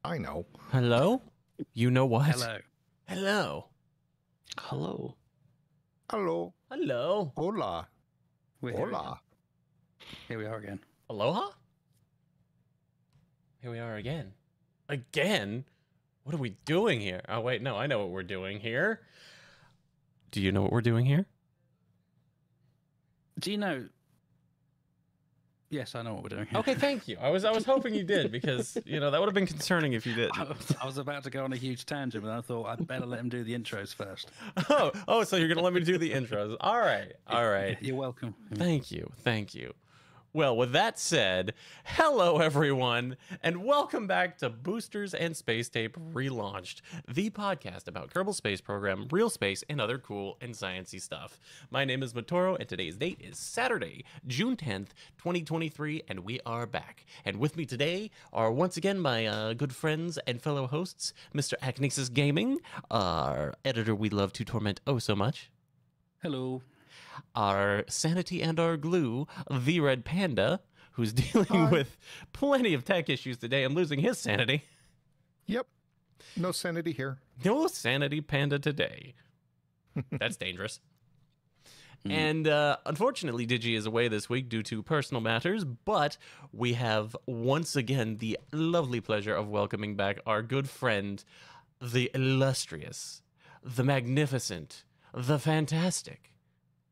I know. Hello? You know what? Hello. Hello. Hello. Hello. Hello. Hola. We're here Hola. again. Here we are again. Aloha? Here we are again. Again? What are we doing here? Oh, wait, no, I know what we're doing here. Do you know what we're doing here? Do you know? Yes, I know what we're doing here. Okay, thank you. I was hoping you did because, that would have been concerning if you did. I was about to go on a huge tangent, but I thought I'd better let him do the intros first. Oh, so you're going to let me do the intros. All right. You're welcome. Thank you. Well, with that said, hello everyone, and welcome back to Boosters and Space Tape Relaunched, the podcast about Kerbal Space Program, real space, and other cool and sciencey stuff. My name is Matoro, and today's date is Saturday, June 10th, 2023, and we are back. And with me today are once again my good friends and fellow hosts, Mr. Acnesis Gaming, our editor we love to torment oh so much. Hello. Our sanity and our glue, the Red Panda, who's dealing with plenty of tech issues today and losing his sanity. Yep. No sanity here. No sanity panda today. That's dangerous. And unfortunately, Digi is away this week due to personal matters, but we have once again the lovely pleasure of welcoming back our good friend, the illustrious, the magnificent, the fantastic,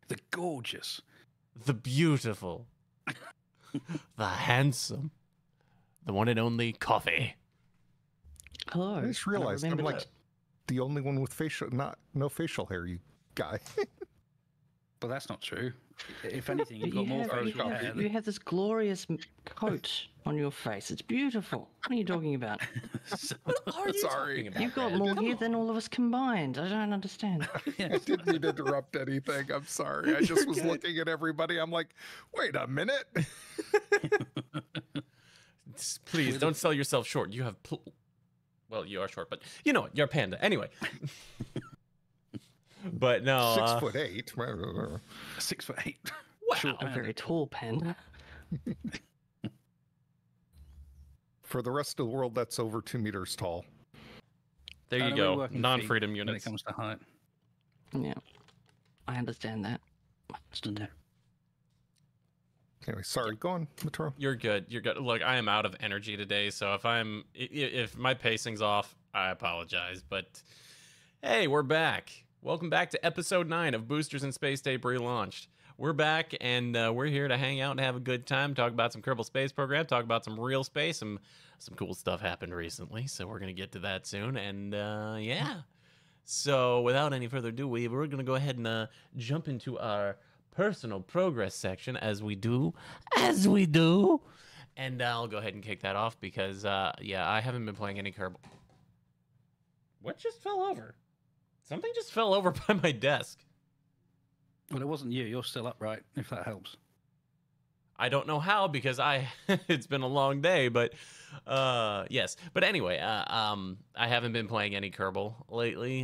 The gorgeous. the beautiful, the handsome, the one and only Kofeyh. Hello. I just realized I'm like the only one with no facial hair, you guy. But that's not true. If anything, you've got you more have, facial hair. you have this glorious coat on your face. It's beautiful. What are you talking about? What are you Sorry. talking about? You've got Red? more Come hair on. than all of us combined. I don't understand. I didn't mean to interrupt anything. I'm sorry. I just was looking at everybody. I'm like, wait a minute. Please don't sell yourself short. You have, well, you are short, but you know what? You're a panda. Anyway. But no. 6'8". 6'8". Wow. A very tall panda. For the rest of the world, that's over 2 meters tall. There you Only go. working Non-freedom feet when it units. comes to height. Yeah. I understand that. I understand that. Anyway, sorry. Go on, Matoro. You're good. Look, I am out of energy today, so if my pacing's off, I apologize. But hey, we're back. Welcome back to episode 9 of Boosters and Space Tape Relaunched. We're back, and we're here to hang out and have a good time, talk about some Kerbal Space Program, talk about some real space. Some cool stuff happened recently, so we're going to get to that soon. And yeah. So without any further ado, we're going to go ahead and jump into our personal progress section as we do. And I'll go ahead and kick that off because, yeah, I haven't been playing any Kerbal. What just fell over? Something just fell over by my desk. Well, it wasn't you. You're still upright, if that helps. I don't know how because it's been a long day, but yes. But anyway, I haven't been playing any Kerbal lately,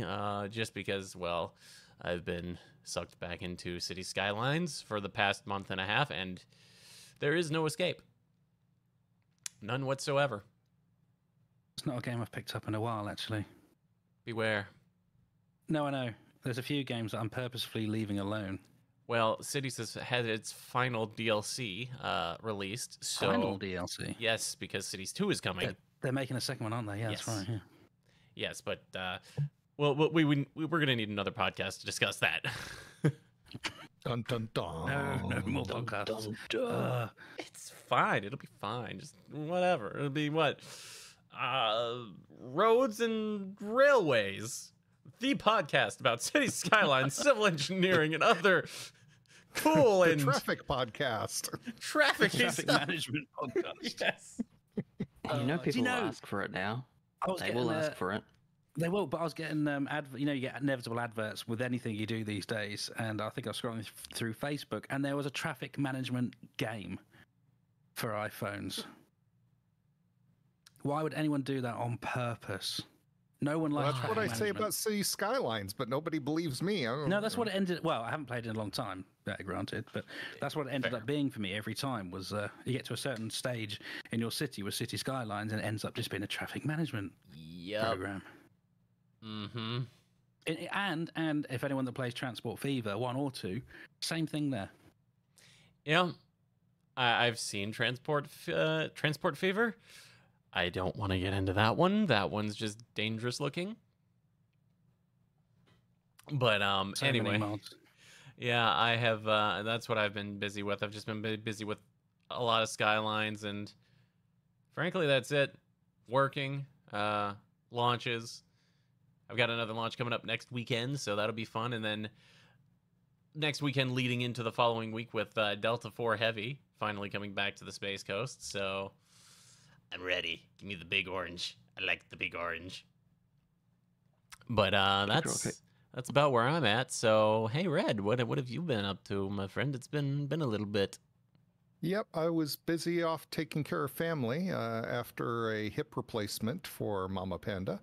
just because, well, I've been sucked back into City Skylines for the past month and a half, and there is no escape. None whatsoever. It's not a game I've picked up in a while, actually. Beware. No, I know. There's a few games that I'm purposefully leaving alone. Well, Cities has had its final DLC released. So Final DLC? yes, because Cities 2 is coming. They're making a second one, aren't they? Yeah, Yes. that's right. Yeah. Yes, but well, we're gonna need another podcast to discuss that. Dun, dun, dun. No more podcasts. It's fine. It'll be fine. Just whatever. It'll be what? Roads and Railways. The podcast about city skylines, civil engineering, and other cool The and traffic podcast. traffic management podcast. Yes. And you know do people you will know- ask for it now. I was They getting, will ask for it. They will, but I was getting you get inevitable adverts with anything you do these days, and I think I was scrolling through Facebook, and there was a traffic management game for iPhones. Why would anyone do that on purpose? No one likes That's traffic what I say management. about City Skylines, but nobody believes me. No, that's what it ended. Well, I haven't played in a long time, granted, but that's what it ended up being for me every time. Was you get to a certain stage in your city with City Skylines, and it ends up just being a traffic management program. Mm-hmm. And if anyone that plays Transport Fever 1 or 2, same thing there. Yeah, I've seen Transport Fever. I don't want to get into that one. That one's just dangerous looking. But So anyway, many mods. yeah, I have. That's what I've been busy with. I've just been busy with a lot of Skylines, and frankly, that's it. Working, launches. I've got another launch coming up next weekend, so that'll be fun. And then next weekend, leading into the following week with Delta 4 Heavy finally coming back to the Space Coast. So I'm ready. Give me the big orange. I like the big orange. But that's about where I'm at. So hey, Red, what have you been up to, my friend? It's been a little bit. Yep, I was busy off taking care of family after a hip replacement for Mama Panda.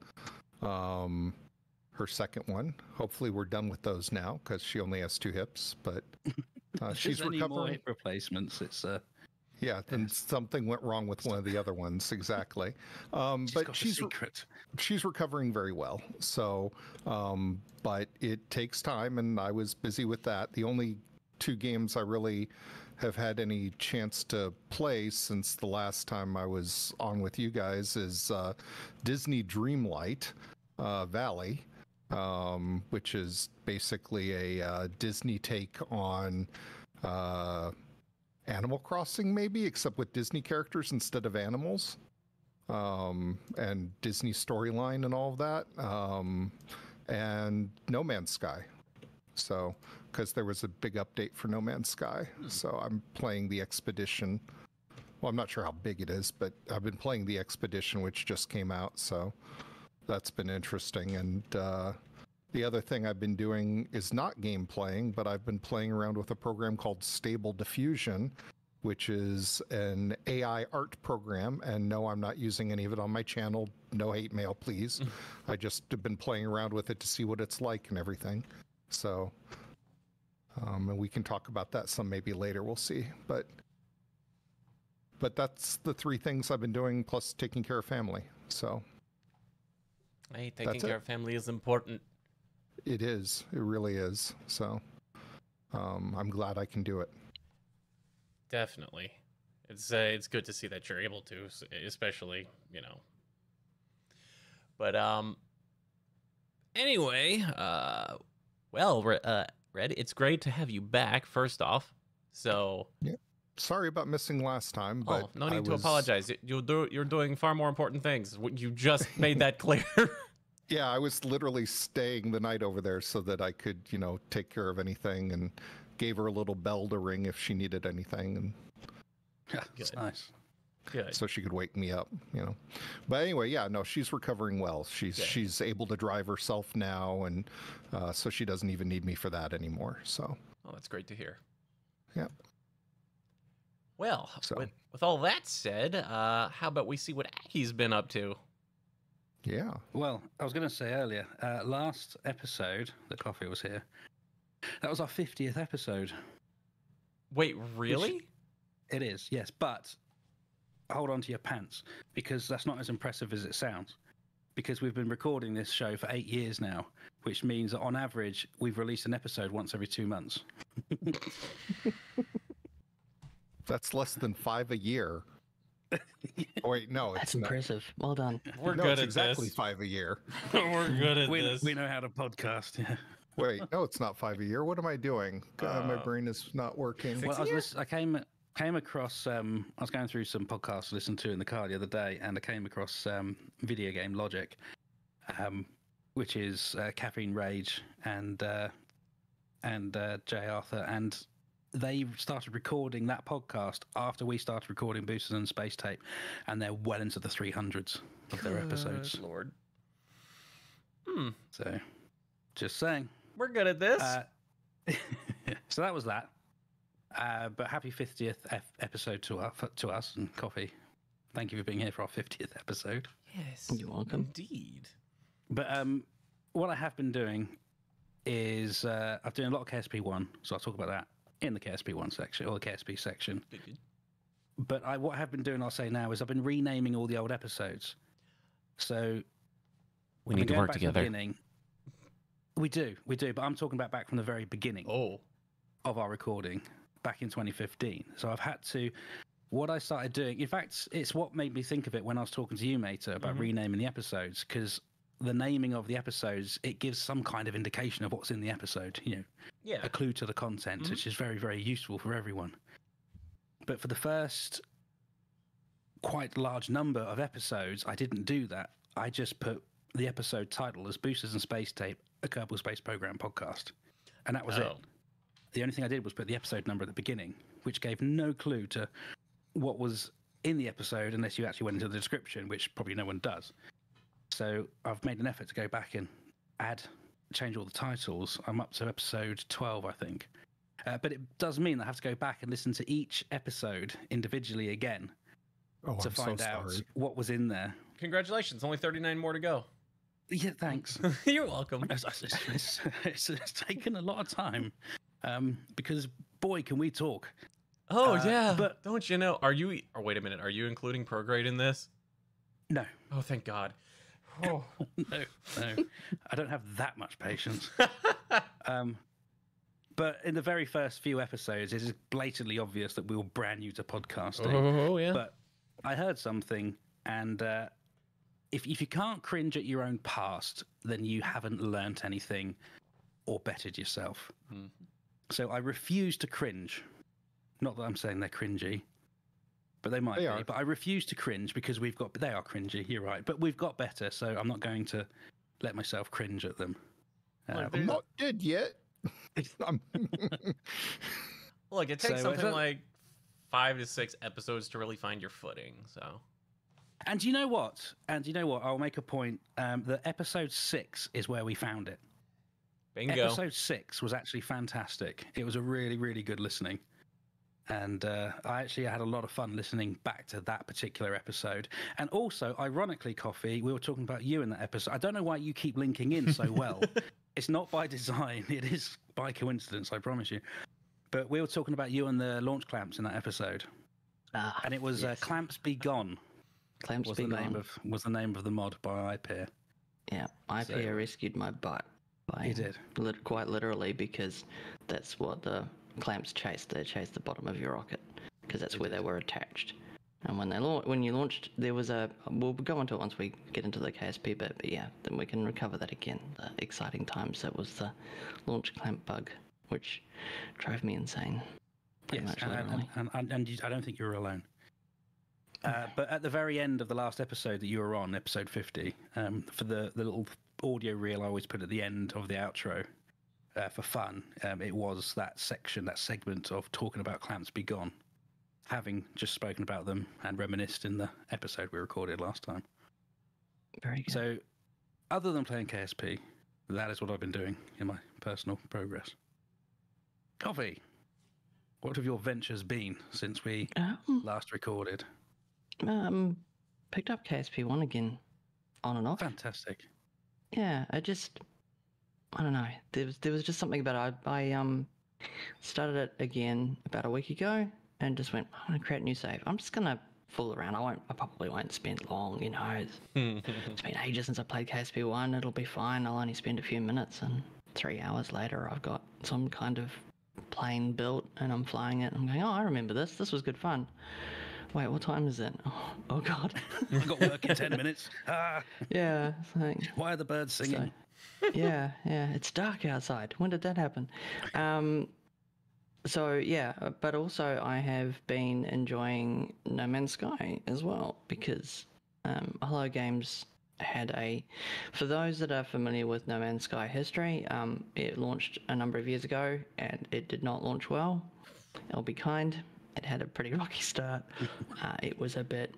Her second one. Hopefully we're done with those now because she only has 2 hips, but she's Any more recovering. hip replacements? It's Yeah, then something went wrong with one of the other ones. Exactly. But she's recovering very well. So, but it takes time, and I was busy with that. The only 2 games I really have had any chance to play since the last time I was on with you guys is Disney Dreamlight Valley, which is basically a Disney take on Animal Crossing, maybe, except with Disney characters instead of animals, and Disney storyline and all of that, and No Man's Sky. So, because there was a big update for No Man's Sky, so I'm playing the Expedition. Well, I'm not sure how big it is, but I've been playing the Expedition, which just came out, so that's been interesting. And the other thing I've been doing is not game playing, but I've been playing around with a program called Stable Diffusion, which is an AI art program. And no, I'm not using any of it on my channel. No hate mail, please. I just have been playing around with it to see what it's like and everything. So, and we can talk about that some maybe later. We'll see. But that's the 3 things I've been doing, plus taking care of family. So, hey, taking care of family is important. It is. It really is. So, I'm glad I can do it. Definitely. It's good to see that you're able to, especially, But anyway, well, Red, it's great to have you back. First off, so yeah. Sorry about missing last time, but no need to apologize. You're doing far more important things. You just made that clear. Yeah, I was literally staying the night over there so that I could, take care of anything, and gave her a little bell to ring if she needed anything, and yeah, that's nice. Good. So she could wake me up, But anyway, yeah, no, she's recovering well. She's able to drive herself now, and so she doesn't even need me for that anymore. So. Oh, that's great to hear. Yep. Well, with all that said, how about we see what Aki's been up to? Yeah. Well, I was going to say earlier, last episode that Kofeyh was here, that was our 50th episode. Wait, really? It is, yes, but hold on to your pants, because that's not as impressive as it sounds. Because we've been recording this show for 8 years now, which means that on average, we've released an episode once every 2 months. That's less than 5 a year. Oh, wait, no. That's impressive. Well done. We're good at exactly this. 5 a year. We're good at this. We know how to podcast, yeah. Wait, no, it's not 5 a year. What am I doing? God, my brain is not working. Well, I came across, I was going through some podcasts to listen to in the car the other day, and I came across Video Game Logic, which is Caffeine Rage and Jay Arthur, and they started recording that podcast after we started recording Boosters and Space Tape, and they're well into the 300s of their episodes. Lord. So, just saying. We're good at this. So that was that. But happy 50th episode to us and Kofeyh. Thank you for being here for our 50th episode. Yes. You're welcome. Indeed. But what I have been doing is I'm doing a lot of KSP1, so I'll talk about that in the KSP1 section or the KSP section. Good. But what I have been doing, I'll say now, is I've been renaming all the old episodes. So We need to work together. We do. But I'm talking about back from the very beginning of our recording, back in 2015. So I've had to. What I started doing, in fact, it's what made me think of it when I was talking to you, Mator, about renaming the episodes, because the naming of the episodes, it gives some kind of indication of what's in the episode, a clue to the content, which is very, very useful for everyone. But for the first quite large number of episodes, I didn't do that. I just put the episode title as Boosters and Space Tape, a Kerbal Space Program podcast. And that was it. The only thing I did was put the episode number at the beginning, which gave no clue to what was in the episode unless you actually went into the description, which probably no one does. So I've made an effort to go back and change all the titles. I'm up to episode 12, I think. But it does mean I have to go back and listen to each episode individually again to find out what was in there. Congratulations. Only 39 more to go. Yeah, thanks. You're welcome. It's taken a lot of time because, boy, can we talk. Oh, yeah. But don't you know? Wait a minute. Are you including Prograde in this? No. Oh, thank God. Oh. No. I don't have that much patience. But in the very first few episodes, it is blatantly obvious that we were brand new to podcasting. Oh, yeah. But I heard something, and if you can't cringe at your own past, then you haven't learnt anything or bettered yourself. So I refuse to cringe. Not that I'm saying they're cringy, but they might be. But I refuse to cringe because they are cringy, you're right. But we've got better, so I'm not going to let myself cringe at them. I'm not dead yet. Look, it takes something like 5 to 6 episodes to really find your footing, so... And you know what? I'll make a point. The episode 6 is where we found it. Bingo. Episode 6 was actually fantastic. It was a really, really good listening. And I actually had a lot of fun listening back to that particular episode. And also, ironically, Kofeyh, we were talking about you in that episode. I don't know why you keep linking in so well. It's not by design. It is by coincidence, I promise you. But we were talking about you and the launch clamps in that episode. And it was Clamps Be Gone. Clamps Be Gone. Was the name of the mod by IPeer. Yeah, IPeer rescued my butt. He did. Quite literally, because that's what the clamps chased. They chased the bottom of your rocket because that's where they were attached. And when you launched, there was we'll go into it once we get into the KSP bit, but yeah, then we can recover that again. The exciting times, that was the launch clamp bug, which drove me insane. Yes, and I don't think you were alone. But at the very end of the last episode that you were on, episode 50, for the little audio reel I always put at the end of the outro, for fun, it was that segment of talking about Clamps Be Gone, having just spoken about them and reminisced in the episode we recorded last time. Very good. So, other than playing KSP, that is what I've been doing in my personal progress. Kofeyh, what have your ventures been since we last recorded? Picked up KSP1 again, on and off. Fantastic. Yeah, I don't know. There was just something about it. I started it again about a week ago and just went, I'm gonna create a new save. I'm just gonna fool around. I probably won't spend long, It's been ages since I played KSP1. It'll be fine. I'll only spend a few minutes, and 3 hours later I've got some kind of plane built and I'm flying it. I'm going, I remember this. This was good fun. Wait, what time is it? Oh God. I've got work in 10 minutes. Yeah. Why are the birds singing? Yeah. It's dark outside. When did that happen? So yeah, but also I have been enjoying No Man's Sky as well, because Hello Games had for those that are familiar with No Man's Sky history, it launched a number of years ago and it did not launch well. I'll be kind. It had a pretty rocky start. It was a bit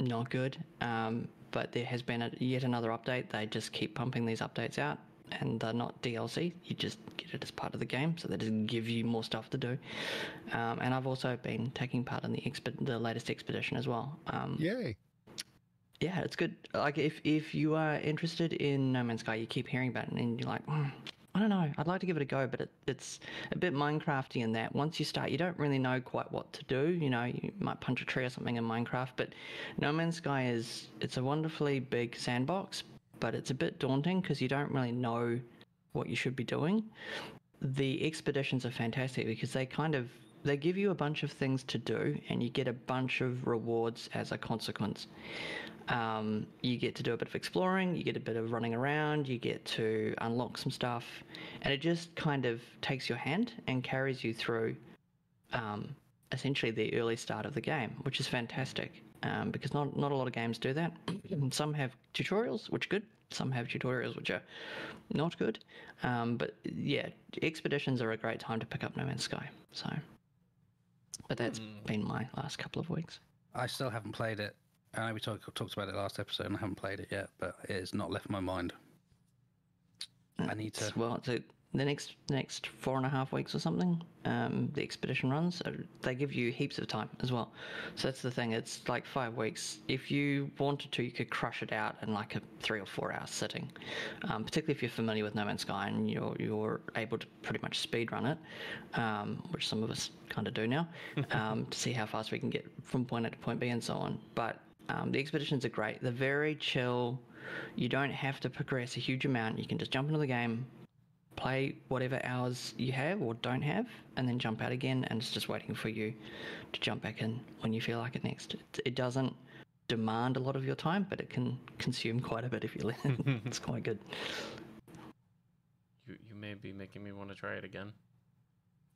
not good, but there has been yet another update. They just keep pumping these updates out, and they're not DLC. You just get it as part of the game, so they just give you more stuff to do. And I've also been taking part in the latest expedition as well. Yay! yeah, it's good. Like if you are interested in No Man's Sky, you keep hearing about it, and you're like, I don't know, I'd like to give it a go, but it's a bit Minecrafty in that once you start, you don't really know quite what to do. You know, you might punch a tree or something in Minecraft, but No Man's Sky it's a wonderfully big sandbox, but it's a bit daunting because you don't really know what you should be doing. The expeditions are fantastic because they give you a bunch of things to do, and you get a bunch of rewards as a consequence. You get to do a bit of exploring, you get a bit of running around, you get to unlock some stuff, and it just kind of takes your hand and carries you through essentially the early start of the game, which is fantastic because not a lot of games do that. Some have tutorials, which are good. Some have tutorials which are not good. But yeah, expeditions are a great time to pick up No Man's Sky. So, but that's been my last couple of weeks. I still haven't played it. I know we talked about it last episode, and I haven't played it yet, but it has not left my mind. I need to. Well, so the next 4.5 weeks or something, the expedition runs. They give you heaps of time as well. So that's the thing. It's like 5 weeks. If you wanted to, you could crush it out in like a 3 or 4 hour sitting. Particularly if you're familiar with No Man's Sky and you're able to pretty much speed run it, which some of us kind of do now, to see how fast we can get from point A to point B and so on. But the expeditions are great. They're very chill. You don't have to progress a huge amount. You can just jump into the game, play whatever hours you have or don't have, and then jump out again, and it's just waiting for you to jump back in when you feel like it next. It doesn't demand a lot of your time, but it can consume quite a bit if you let it. It's quite good. You may be making me want to try it again.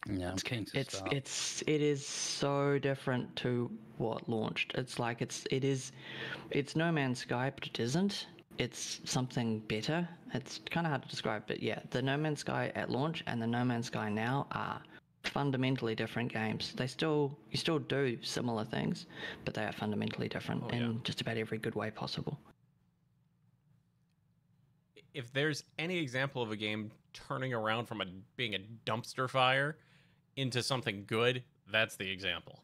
Yeah, I'm keen to start. It is so different to what launched. It's like it's No Man's Sky, but it isn't. It's something better. It's kind of hard to describe, but yeah, the No Man's Sky at launch and the No Man's Sky now are fundamentally different games. You still do similar things, but they are fundamentally different in just about every good way possible. If there's any example of a game turning around from being a dumpster fire into something good, that's the example.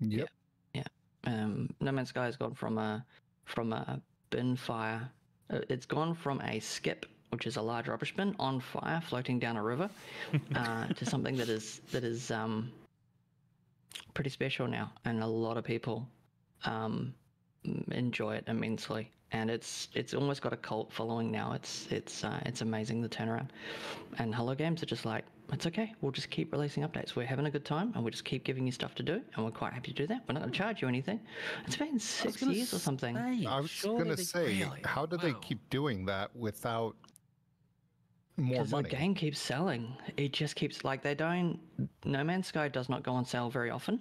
Yep. Yeah. No Man's Sky has gone from a bin fire. It's gone from a skip, which is a large rubbish bin on fire floating down a river, to something that is pretty special now, and a lot of people enjoy it immensely. And it's almost got a cult following now. It's amazing, the turnaround. And Hello Games are just like, it's okay, we'll just keep releasing updates. We're having a good time, and we'll just keep giving you stuff to do, and we're quite happy to do that. We're not going to charge you anything. It's been 6 years or something. I was going to say, how do they keep doing that without more money? The game keeps selling. It just keeps, like, No Man's Sky does not go on sale very often.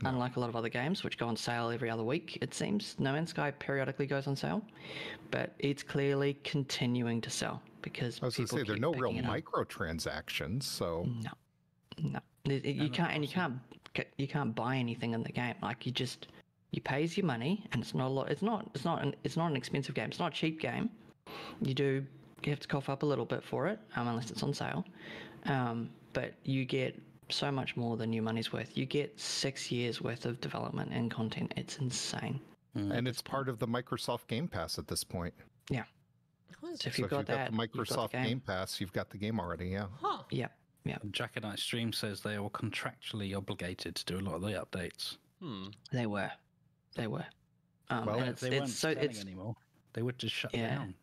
No. Unlike a lot of other games, which go on sale every other week, it seems. No Man's Sky periodically goes on sale, but it's clearly continuing to sell because I was going to say there are no real microtransactions, so no, you can't buy anything in the game. Like you pays your money, and it's not a lot. It's not an expensive game. It's not a cheap game. You have to cough up a little bit for it, unless it's on sale. But you get so much more than your money's worth. You get 6 years worth of development and content. It's insane. And it's part of the Microsoft Game Pass at this point. Yeah. So if you've got the Microsoft Game Pass, you've got the game already, yeah. Huh. Yeah. Jack and I Stream says they were contractually obligated to do a lot of the updates. They were. Well, if they weren't selling anymore, they would just shut down.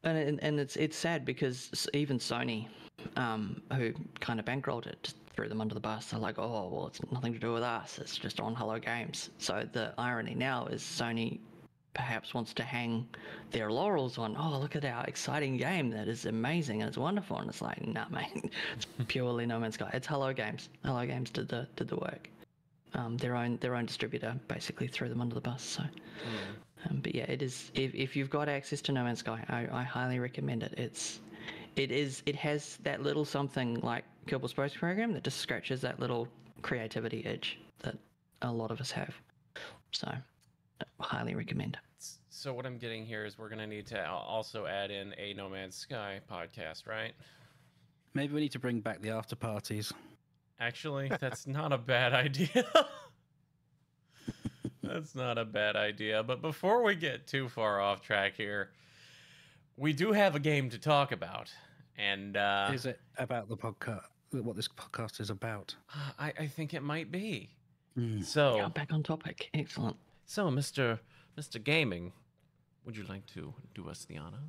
And it's sad because even Sony, who kind of bankrolled it, just threw them under the bus. They're like, oh, well, it's nothing to do with us. It's just on Hello Games. So the irony now is Sony perhaps wants to hang their laurels on, oh, look at our exciting game that is amazing and it's wonderful. And it's like, nah, mate, it's purely No Man's Sky. It's Hello Games. Hello Games did the work. Their own distributor basically threw them under the bus. So, but yeah, it is. If you've got access to No Man's Sky, I highly recommend it. It has that little something like Kerbal Space Program that just scratches that little creativity itch that a lot of us have. So, I highly recommend. So what I'm getting here is we're going to need to also add in a No Man's Sky podcast, right? Maybe we need to bring back the after parties. Actually, that's not a bad idea. That's not a bad idea. But before we get too far off track here, we do have a game to talk about. And is it about the podcast? What this podcast is about? I think it might be. Mm. So Yeah, back on topic. Excellent. So, Mr. Gaming, would you like to do us the honors?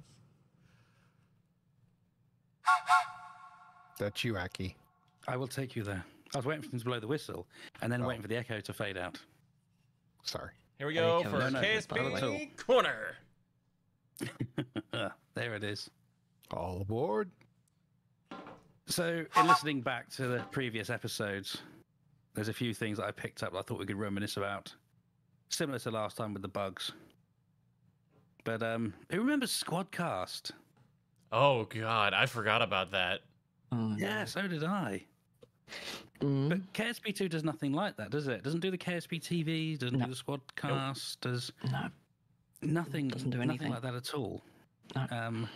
That's you, Aki. I will take you there. I was waiting for him to blow the whistle and then waiting for the echo to fade out. Sorry. Here we go Hey, for no, KSP Korner. There it is. All aboard. So, in listening back to the previous episodes, there's a few things that I picked up that I thought we could reminisce about. Similar to last time with the bugs. But who remembers Squadcast? Oh, God, I forgot about that. Yeah, so did I. But KSP2 does nothing like that, does it? Doesn't do the KSP TV, doesn't do the Squadcast, does nothing, doesn't do anything like that at all. No.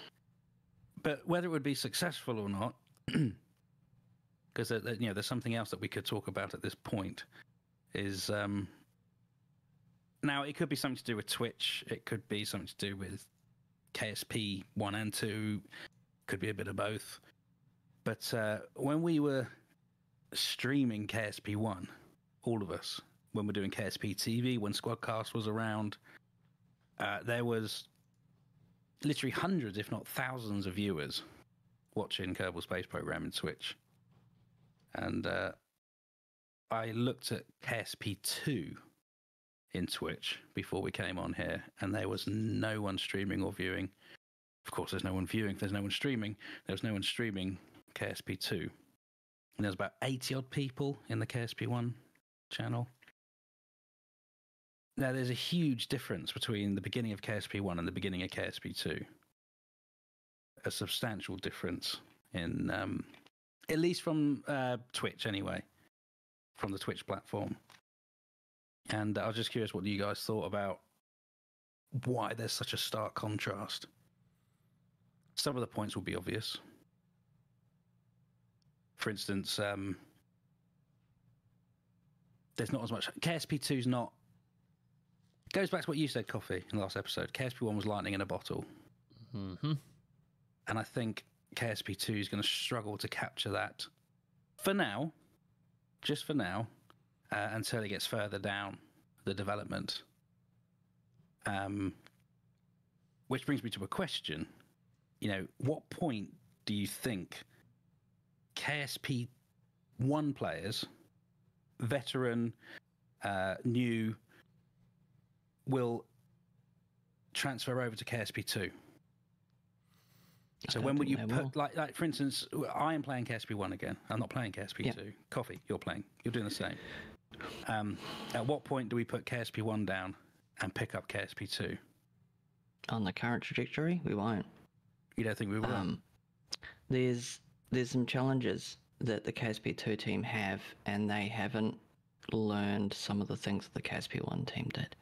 But whether it would be successful or not, because there's something else that we could talk about at this point, is now it could be something to do with Twitch, it could be something to do with KSP 1 and 2, could be a bit of both. But when we were streaming KSP 1, all of us, when we're doing KSP TV, when Squadcast was around, there was literally hundreds, if not thousands, of viewers watching Kerbal Space Program in Twitch. And I looked at KSP2 in Twitch before we came on here, and there was no one streaming or viewing. Of course, there's no one viewing. There's no one streaming. There was no one streaming KSP2. And there's about 80-odd people in the KSP1 channel. Now, there's a huge difference between the beginning of KSP1 and the beginning of KSP2. A substantial difference in, at least from Twitch anyway, from the Twitch platform. And I was just curious what you guys thought about why there's such a stark contrast. Some of the points will be obvious. For instance, there's not as much. KSP2's not. Goes back to what you said, Kofeyh, in the last episode. KSP1 was lightning in a bottle. Mm-hmm. And I think KSP2 is going to struggle to capture that for now, just for now, until it gets further down the development. Which brings me to a question. What point do you think KSP1 players, veteran, new, will transfer over to KSP2? So when would you put, like for instance, I am playing KSP1 again. I'm not playing KSP2. Yeah. Kofeyh, you're playing. You're doing the same. At what point do we put KSP1 down and pick up KSP2? On the current trajectory, we won't. You don't think we will? There's some challenges that the KSP2 team have, and they haven't learned some of the things that the KSP1 team did.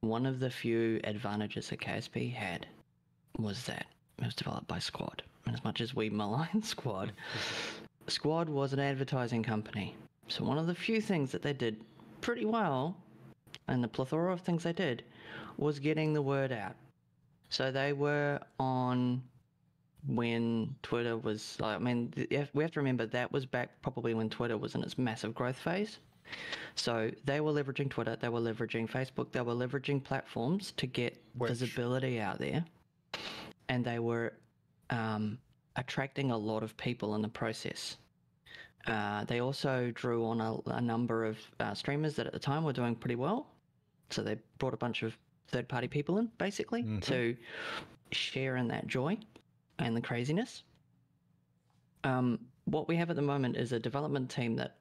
One of the few advantages that KSP had was that it was developed by Squad. And as much as we malign Squad, Squad was an advertising company. So one of the few things that they did pretty well, and the plethora of things they did, was getting the word out. So they were on when Twitter was, we have to remember that was back probably when Twitter was in its massive growth phase. So they were leveraging Twitter, they were leveraging Facebook, they were leveraging platforms to get visibility out there. And they were attracting a lot of people in the process. They also drew on a number of streamers that at the time were doing pretty well. So they brought a bunch of third-party people in, basically, to share in that joy and the craziness. What we have at the moment is a development team that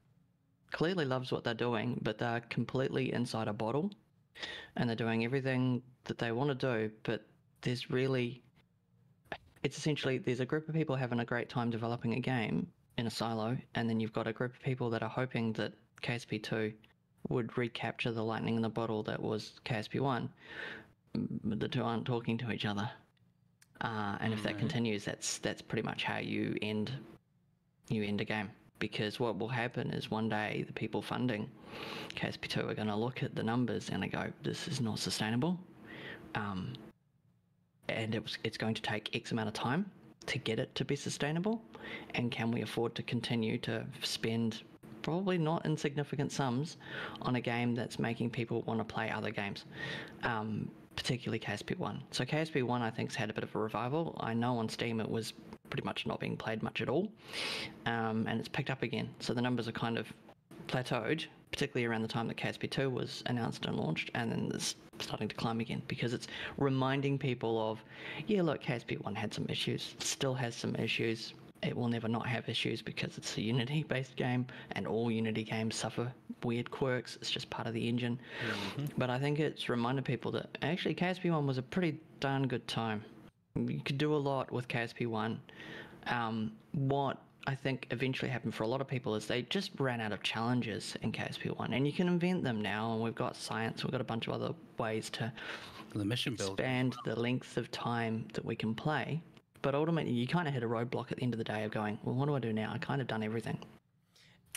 clearly loves what they're doing, but they're completely inside a bottle, and they're doing everything that they want to do, but there's really... It's essentially, there's a group of people having a great time developing a game in a silo, and then you've got a group of people that are hoping that KSP2 would recapture the lightning in the bottle that was KSP1. The two aren't talking to each other. And if that continues, that's pretty much how you end a game. because what will happen is one day the people funding KSP2 are going to look at the numbers and they go, this is not sustainable, and it's going to take X amount of time to get it to be sustainable, and can we afford to continue to spend probably not insignificant sums on a game that's making people want to play other games, particularly KSP1. So KSP1 I think has had a bit of a revival. I know on Steam it was pretty much not being played much at all, and it's picked up again. So the numbers are kind of plateaued, particularly around the time that KSP2 was announced and launched, and then it's starting to climb again because it's reminding people of, yeah, look, KSP1 had some issues, still has some issues. It will never not have issues because it's a Unity-based game, and all Unity games suffer weird quirks. It's just part of the engine. But I think it's reminded people that actually KSP1 was a pretty darn good time. You could do a lot with KSP1. What I think eventually happened for a lot of people is they just ran out of challenges in KSP1, and you can invent them now, and we've got science, we've got a bunch of other ways to The mission build. expand the length of time that we can play. But ultimately, you kind of hit a roadblock at the end of the day of going, well, what do I do now? I kind of done everything.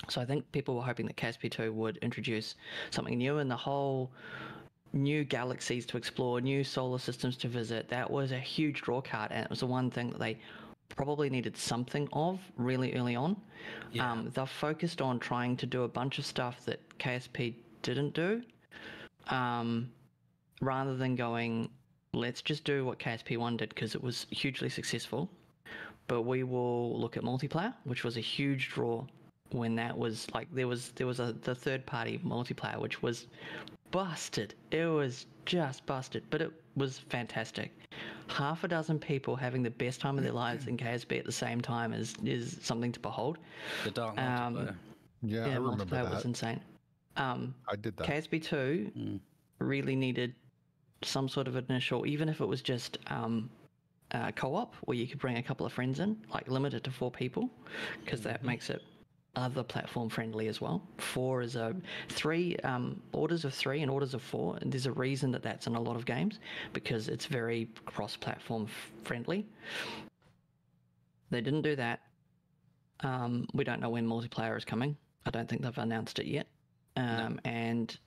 So I think people were hoping that KSP2 would introduce something new, and the whole new galaxies to explore, new solar systems to visit, that was a huge draw card, and it was the one thing that they probably needed something of really early on. Yeah. They're focused on trying to do a bunch of stuff that KSP didn't do, rather than going, let's just do what KSP1 did because it was hugely successful, but we will look at multiplayer, which was a huge draw when that was like the third party multiplayer, which was busted. It was just busted, but it was fantastic. Half a dozen people having the best time of their lives in KSP at the same time is something to behold. The dark multiplayer. Yeah, I remember multiplayer that. was insane. I did that. KSP2 really needed some sort of initial, even if it was just co-op, where you could bring a couple of friends in, like limited to 4 people, because that makes it other platform friendly as well. 4 is a 3 orders of 3 and orders of 4, and there's a reason that that's in a lot of games because it's very cross-platform friendly. They didn't do that. We don't know when multiplayer is coming. I don't think they've announced it yet. And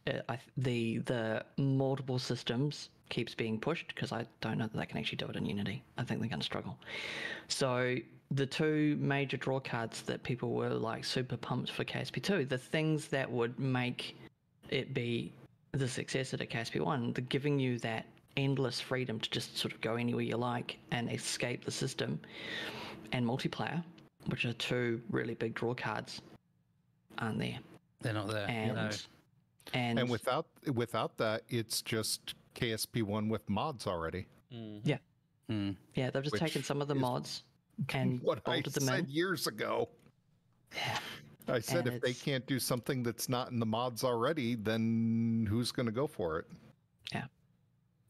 the multiple systems keeps being pushed because I don't know that they can actually do it in Unity. I think they're going to struggle. So the 2 major draw cards that people were like super pumped for KSP2, the things that would make it be the successor to KSP1, they're giving you that endless freedom to just sort of go anywhere you like and escape the system, and multiplayer, which are 2 really big draw cards, aren't there. They're not there. And without that, it's just KSP1 with mods already. Yeah, they've just taken some of the mods and what I bolted them said in. years ago. Yeah. I said And if they can't do something that's not in the mods already, then who's going to go for it? Yeah.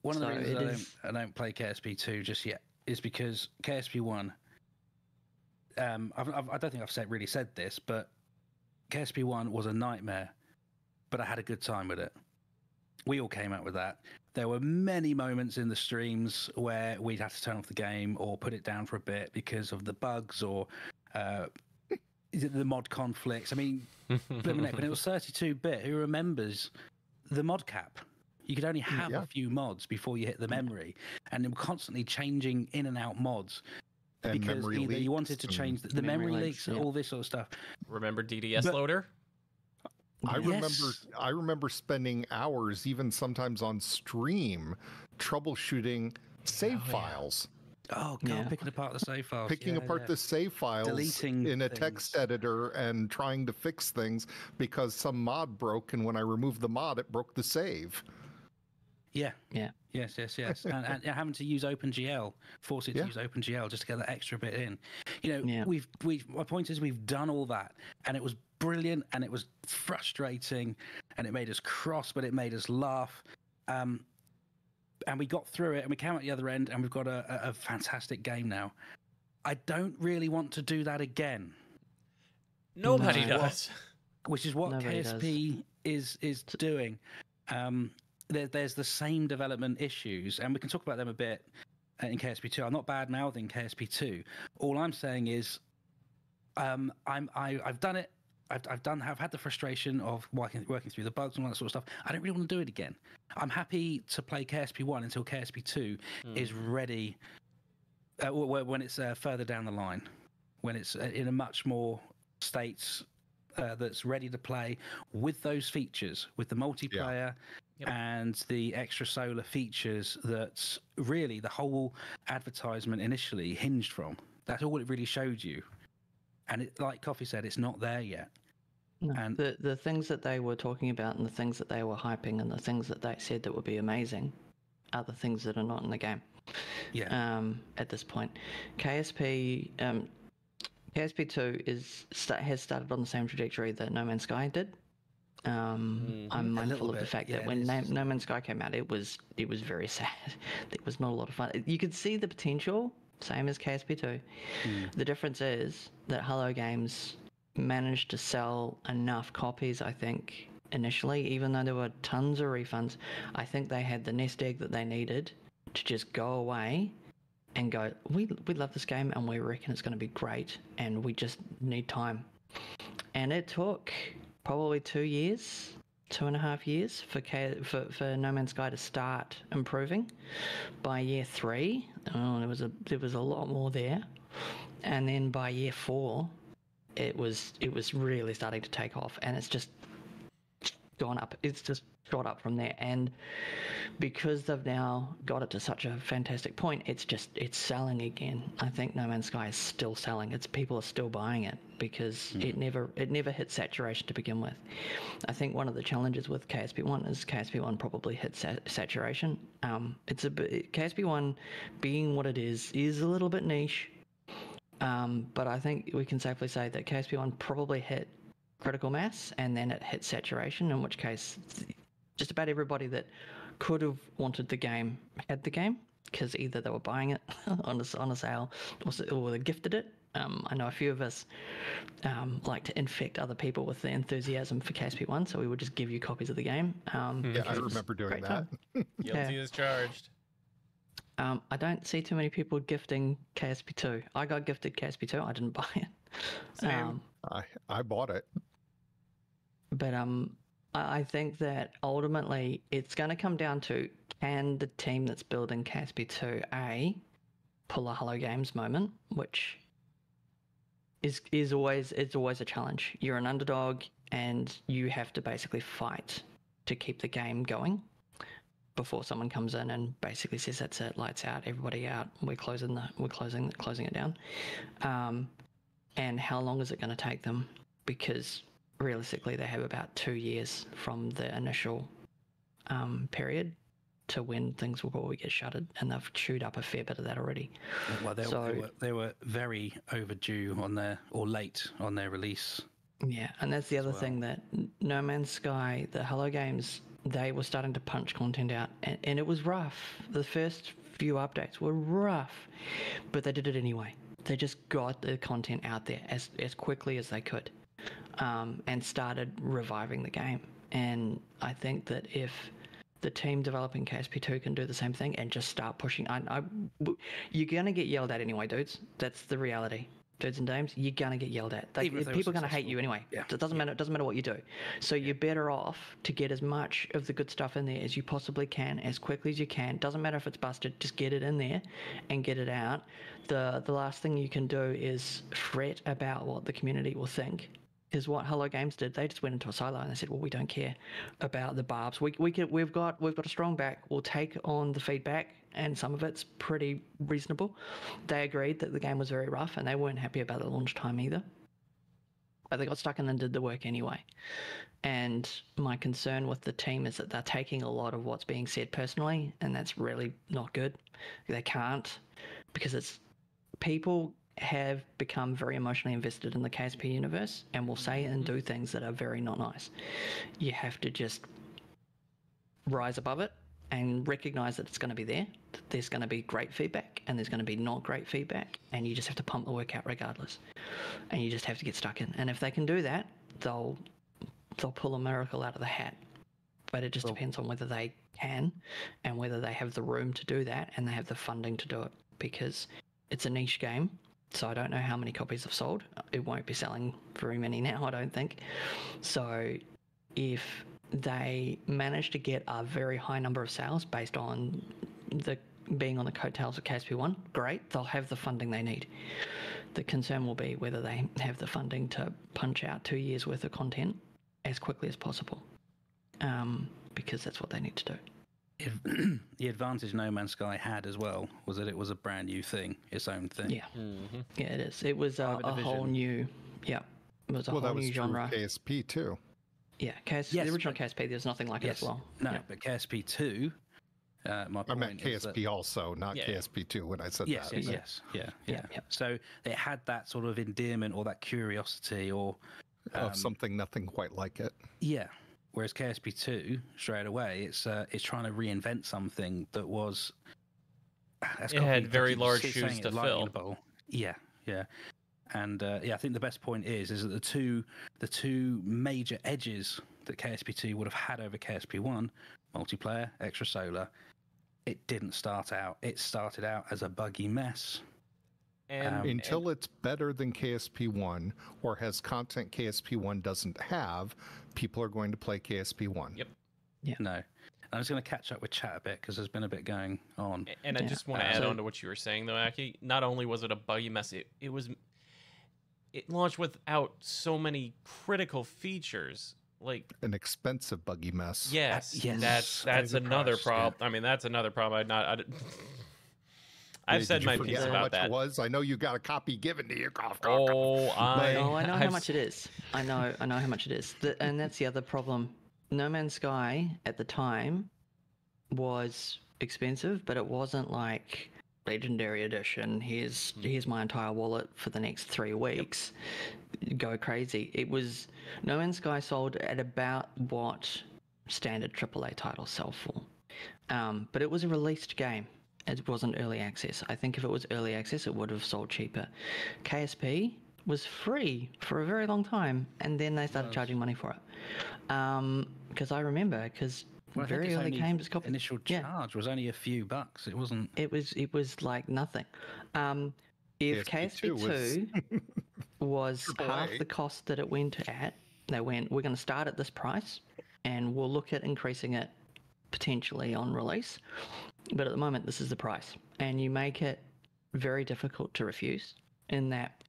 One of the So reasons I don't play KSP2 just yet is because KSP1. I don't think I've really said this, but KSP1 was a nightmare, but I had a good time with it. We all came out with that. There were many moments in the streams where we'd have to turn off the game or put it down for a bit because of the bugs or the mod conflicts. I mean, when it was 32-bit, who remembers the mod cap? You could only have a few mods before you hit the memory, and they were constantly changing in and out mods. And because either you wanted to change the memory leaks and all this sort of stuff. Remember DDS loader? I remember spending hours, even sometimes on stream, troubleshooting save files. Oh god, picking apart the save files. Picking apart the save files, deleting in a text editor and trying to fix things because some mod broke, and when I removed the mod, it broke the save. Yeah. Yes. and having to use OpenGL, force it to use OpenGL just to get that extra bit in. My point is we've done all that, and it was brilliant, and it was frustrating, and it made us cross, but it made us laugh. And we got through it, and we came out the other end, and we've got a fantastic game now. I don't really want to do that again. Nobody does. Which is what KSP is doing. There's the same development issues, and we can talk about them a bit in KSP2. I'm not bad-mouthing KSP2. All I'm saying is I've done it. I've had the frustration of working through the bugs and all that sort of stuff. I don't really want to do it again. I'm happy to play KSP1 until KSP2 is ready. When it's further down the line, when it's in a much more state that's ready to play with those features, with the multiplayer and the extra solar features that really the whole advertisement initially hinged from. That's all it really showed you. And it, like Kofeyh said, it's not there yet. No, And the things that they were talking about and the things that they were hyping and the things that they said that would be amazing are the things that are not in the game. Yeah. At this point, KSP2 has started on the same trajectory that No Man's Sky did. I'm mindful of the fact that when No Man's Sky came out, it was very sad. It was not a lot of fun. You could see the potential, same as KSP2. The difference is that Hello Games managed to sell enough copies, I think, initially, even though there were tons of refunds. I think they had the nest egg that they needed to just go away and go, we love this game and we reckon it's going to be great and we just need time. And it took probably 2.5 years for No Man's Sky to start improving. By year 3, there was a lot more there, and then by year 4, it was really starting to take off, and it's just gone up. It's just got up from there, and because they've now got it to such a fantastic point, it's selling again. I think No Man's Sky is still selling. People are still buying it because it never hit saturation to begin with. I think one of the challenges with KSP1 is KSP1 probably hit saturation. KSP1 being what it is a little bit niche, but I think we can safely say that KSP1 probably hit critical mass and then it hit saturation, in which case just about everybody that could have wanted the game had the game, because either they were buying it on a sale or they gifted it. I know a few of us like to infect other people with the enthusiasm for KSP1, so we would just give you copies of the game. I remember doing that. Guilty as charged. I don't see too many people gifting KSP2. I got gifted KSP2. I didn't buy it. Same. I bought it. But I think that ultimately it's going to come down to, can the team that's building KSP2 pull a Hello Games moment, which is always a challenge. You're an underdog and you have to basically fight to keep the game going before someone comes in and basically says, that's it, lights out, everybody out, we're closing it down. And how long is it going to take them? Because realistically, they have about 2 years from the initial period to when things will probably get shuttered, and they've chewed up a fair bit of that already. Well, they were very overdue late on their release. Yeah, and that's the other thing, that No Man's Sky, the Hello Games, they were starting to punch content out, and it was rough. The first few updates were rough, but they did it anyway. They just got the content out there as quickly as they could. And started reviving the game. And I think that if the team developing KSP2 can do the same thing and just start pushing, you're going to get yelled at anyway, dudes. That's the reality. Dudes and dames, you're going to get yelled at. People are going to hate you anyway. Yeah. It doesn't matter. It doesn't matter what you do. So you're better off to get as much of the good stuff in there as you possibly can, as quickly as you can. Doesn't matter if it's busted. Just get it in there and get it out. The last thing you can do is fret about what the community will think. Is what Hello Games did. They just went into a silo and they said, well, we don't care about the barbs. We've got a strong back. We'll take on the feedback, and some of it's pretty reasonable. They agreed that the game was very rough and they weren't happy about the launch time either. But they got stuck in and did the work anyway. And my concern with the team is that they're taking a lot of what's being said personally, and that's really not good. They can't, because it's people have become very emotionally invested in the KSP universe and will say and do things that are very not nice. You have to just rise above it and recognize that it's going to be there. There's going to be great feedback and there's going to be not great feedback, and you just have to pump the work out regardless. And you just have to get stuck in. And if they can do that, they'll pull a miracle out of the hat. But it just depends on whether they can and whether they have the room to do that and they have the funding to do it, because it's a niche game. So I don't know how many copies have sold. It won't be selling very many now, I don't think. So if they manage to get a very high number of sales based on being on the coattails of KSP1, great, they'll have the funding they need. The concern will be whether they have the funding to punch out 2 years worth of content as quickly as possible, because that's what they need to do. The advantage No Man's Sky had as well was that it was a brand new thing, its own thing. Yeah, yeah, it is. It was a whole new, it was a whole new genre. KSP too. Yeah, the original KSP, there's nothing like it as well. No, but KSP2. My point I meant KSP is also, not KSP2 when I said that. Yeah. So it had that sort of endearment or that curiosity or of something nothing quite like it. Yeah. Whereas KSP2, straight away, it's trying to reinvent something that was. It had very large shoes to fill. Yeah. And I think the best point is that the two major edges that KSP2 would have had over KSP1, multiplayer, extra solar, it didn't start out. It started out as a buggy mess. Until it's better than KSP1 or has content KSP1 doesn't have, people are going to play KSP1. Yep. Yeah. No. I'm just going to catch up with chat a bit because there's been a bit going on. And I just want to add on to what you were saying, though, Aki. Not only was it a buggy mess, it launched without so many critical features. Like an expensive buggy mess. Yes. That's another problem. Yeah. I mean, that's another problem. I've said my piece about that. It was. I know you got a copy given to you. I know how much it is. I know how much it is. And that's the other problem. No Man's Sky at the time was expensive, but it wasn't like Legendary Edition. Here's my entire wallet for the next 3 weeks. Yep. Go crazy. It was No Man's Sky sold at about what standard AAA titles sell for. But it was a released game. It wasn't early access. I think if it was early access, it would have sold cheaper. KSP was free for a very long time, and then they started charging money for it. Because I remember, very early games, initial charge was only a few bucks. It wasn't. It was like nothing. If KSP2 was half the cost that it went at, they went, we're going to start at this price, and we'll look at increasing it potentially on release. But at the moment, this is the price, and you make it very difficult to refuse. In that,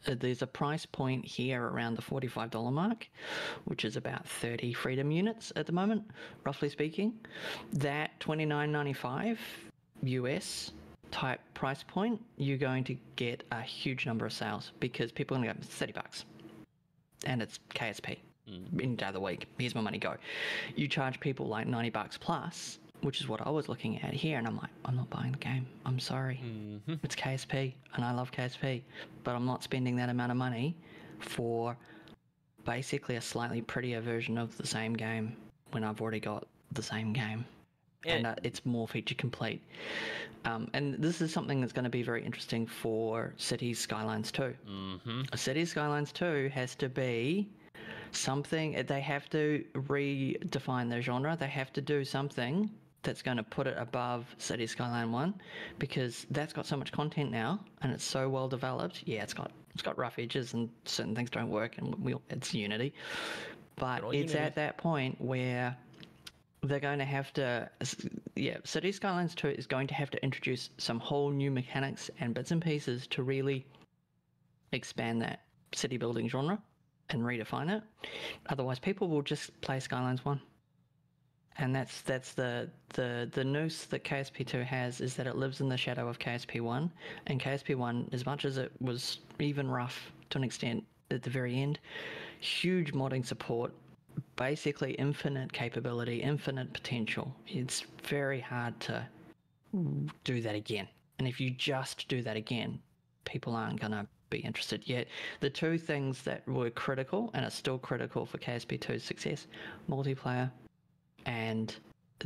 there's a price point here around the $45 mark, which is about 30 Freedom units at the moment, roughly speaking. That $29.95 US type price point, you're going to get a huge number of sales because people are going to go $30, and it's KSP. Any day of the week, here's my money, go. You charge people like $90 plus, which is what I was looking at here, and I'm like, I'm not buying the game. I'm sorry. It's KSP, and I love KSP, but I'm not spending that amount of money for basically a slightly prettier version of the same game when I've already got the same game. And it's more feature complete. And this is something that's going to be very interesting for Cities Skylines 2. Cities Skylines 2 has to be something, they have to redefine their genre. They have to do something that's going to put it above Cities Skyline 1, because that's got so much content now and it's so well developed. Yeah, it's got rough edges and certain things don't work, and it's Unity. But it's Unity. At that point where they're going to have to, Cities Skylines 2 is going to have to introduce some whole new mechanics and bits and pieces to really expand that city building genre and redefine it. Otherwise, people will just play Skylines 1. And that's the noose that KSP2 has, is that it lives in the shadow of KSP1. And KSP1, as much as it was even rough to an extent at the very end, huge modding support, basically infinite capability, infinite potential. It's very hard to do that again. And if you just do that again, people aren't going to be interested yet. The two things that were critical and are still critical for KSP2's success: multiplayer and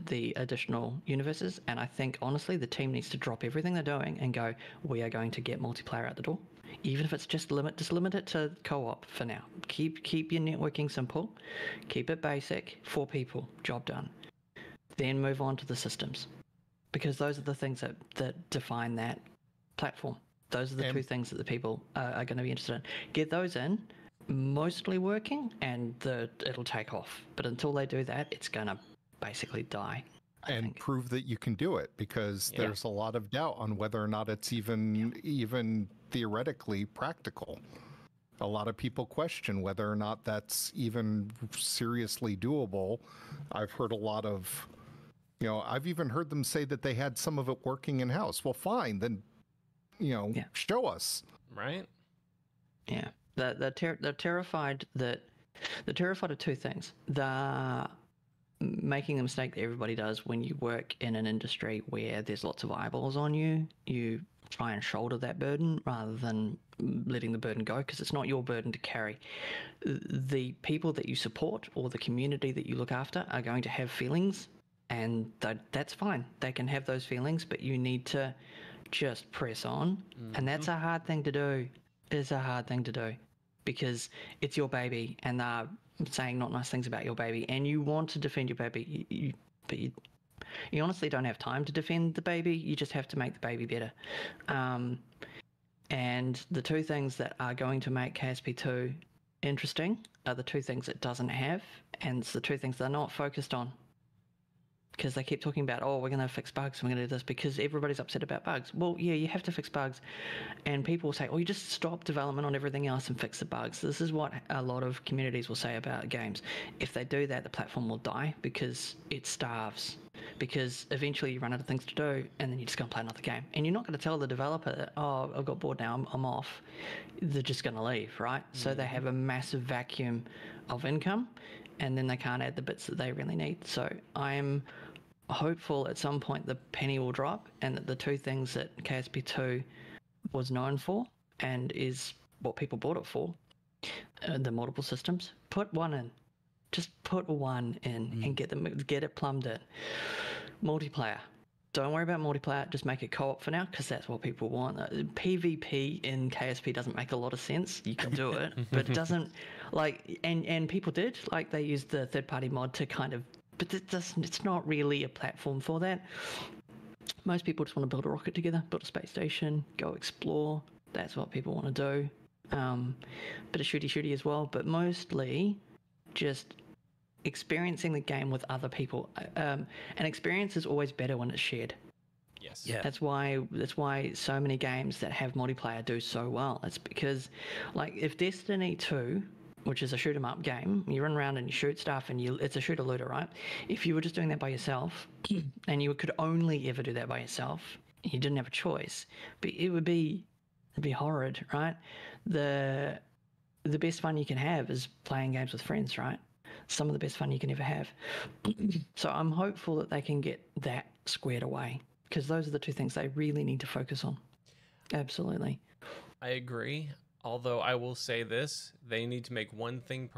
the additional universes. And I think honestly the team needs to drop everything they're doing and go, we are going to get multiplayer out the door, even if it's just limit it to co-op for now. Keep your networking simple, keep it basic, 4 people, job done. Then move on to the systems, because those are the things that define that platform. Those are the two things that the people are going to be interested in. Get those in, mostly working, and it'll take off. But until they do that, it's going to basically die. I think. Prove that you can do it, because there's a lot of doubt on whether or not it's even theoretically practical. A lot of people question whether or not that's even seriously doable. I've heard a lot of, I've even heard them say that they had some of it working in-house. Well, fine, then, show us. Right? Yeah. They're terrified of two things. They're making the mistake that everybody does when you work in an industry where there's lots of eyeballs on you. You try and shoulder that burden rather than letting the burden go, because it's not your burden to carry. The people that you support or the community that you look after are going to have feelings, and that's fine. They can have those feelings, but you need to just press on. And that's a hard thing to do. It's a hard thing to do, because it's your baby, and they're saying not nice things about your baby, and you want to defend your baby, but you honestly don't have time to defend the baby. You just have to make the baby better. And the two things that are going to make KSP2 interesting are the two things it doesn't have, and it's the two things they're not focused on. Because they keep talking about, we're going to fix bugs, and we're going to do this, because everybody's upset about bugs. Well, yeah, you have to fix bugs. And people will say, you just stop development on everything else and fix the bugs. This is what a lot of communities will say about games. If they do that, the platform will die, because it starves. Because eventually you run out of things to do, and then you just go and play another game. And you're not going to tell the developer that, I've got bored now, I'm off. They're just going to leave, right? So they have a massive vacuum of income, and then they can't add the bits that they really need. So I'm hopeful at some point the penny will drop, and that the two things that KSP2 was known for and is what people bought it for, the multiple systems, put one in. Just put one in and get it plumbed in. Multiplayer. Don't worry about multiplayer. Just make it co-op for now, because that's what people want. PvP in KSP doesn't make a lot of sense. You can do it, but it doesn't. And people did. They used the third-party mod to kind of. But it's not really a platform for that. Most people just want to build a rocket together, build a space station, go explore. That's what people want to do. Bit of shooty as well, but mostly just experiencing the game with other people. An experience is always better when it's shared. Yes. Yeah. That's why so many games that have multiplayer do so well. It's because, if Destiny 2, which is a shoot 'em up game, you run around and you shoot stuff, and it's a shooter looter, right? If you were just doing that by yourself, and you could only ever do that by yourself, you didn't have a choice, but it'd be horrid, right? The best fun you can have is playing games with friends, right? Some of the best fun you can ever have. So I'm hopeful that they can get that squared away, because those are the two things they really need to focus on. Absolutely. I agree. Although I will say this, they need to make one thing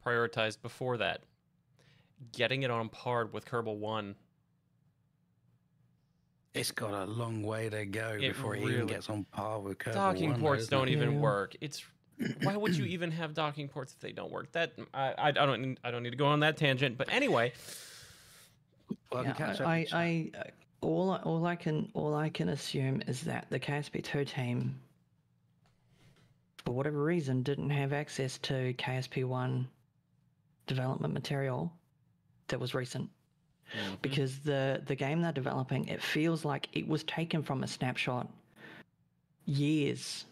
prioritized before that. Getting it on par with Kerbal 1. It's got a long way to go before it even gets on par with Kerbal 1. Docking ports don't even work. Why would you even have docking ports if they don't work? That I don't need to go on that tangent. But anyway, well, all I can assume is that the KSP2 team, for whatever reason, didn't have access to KSP1 development material that was recent. Because the game they're developing, it feels like it was taken from a snapshot years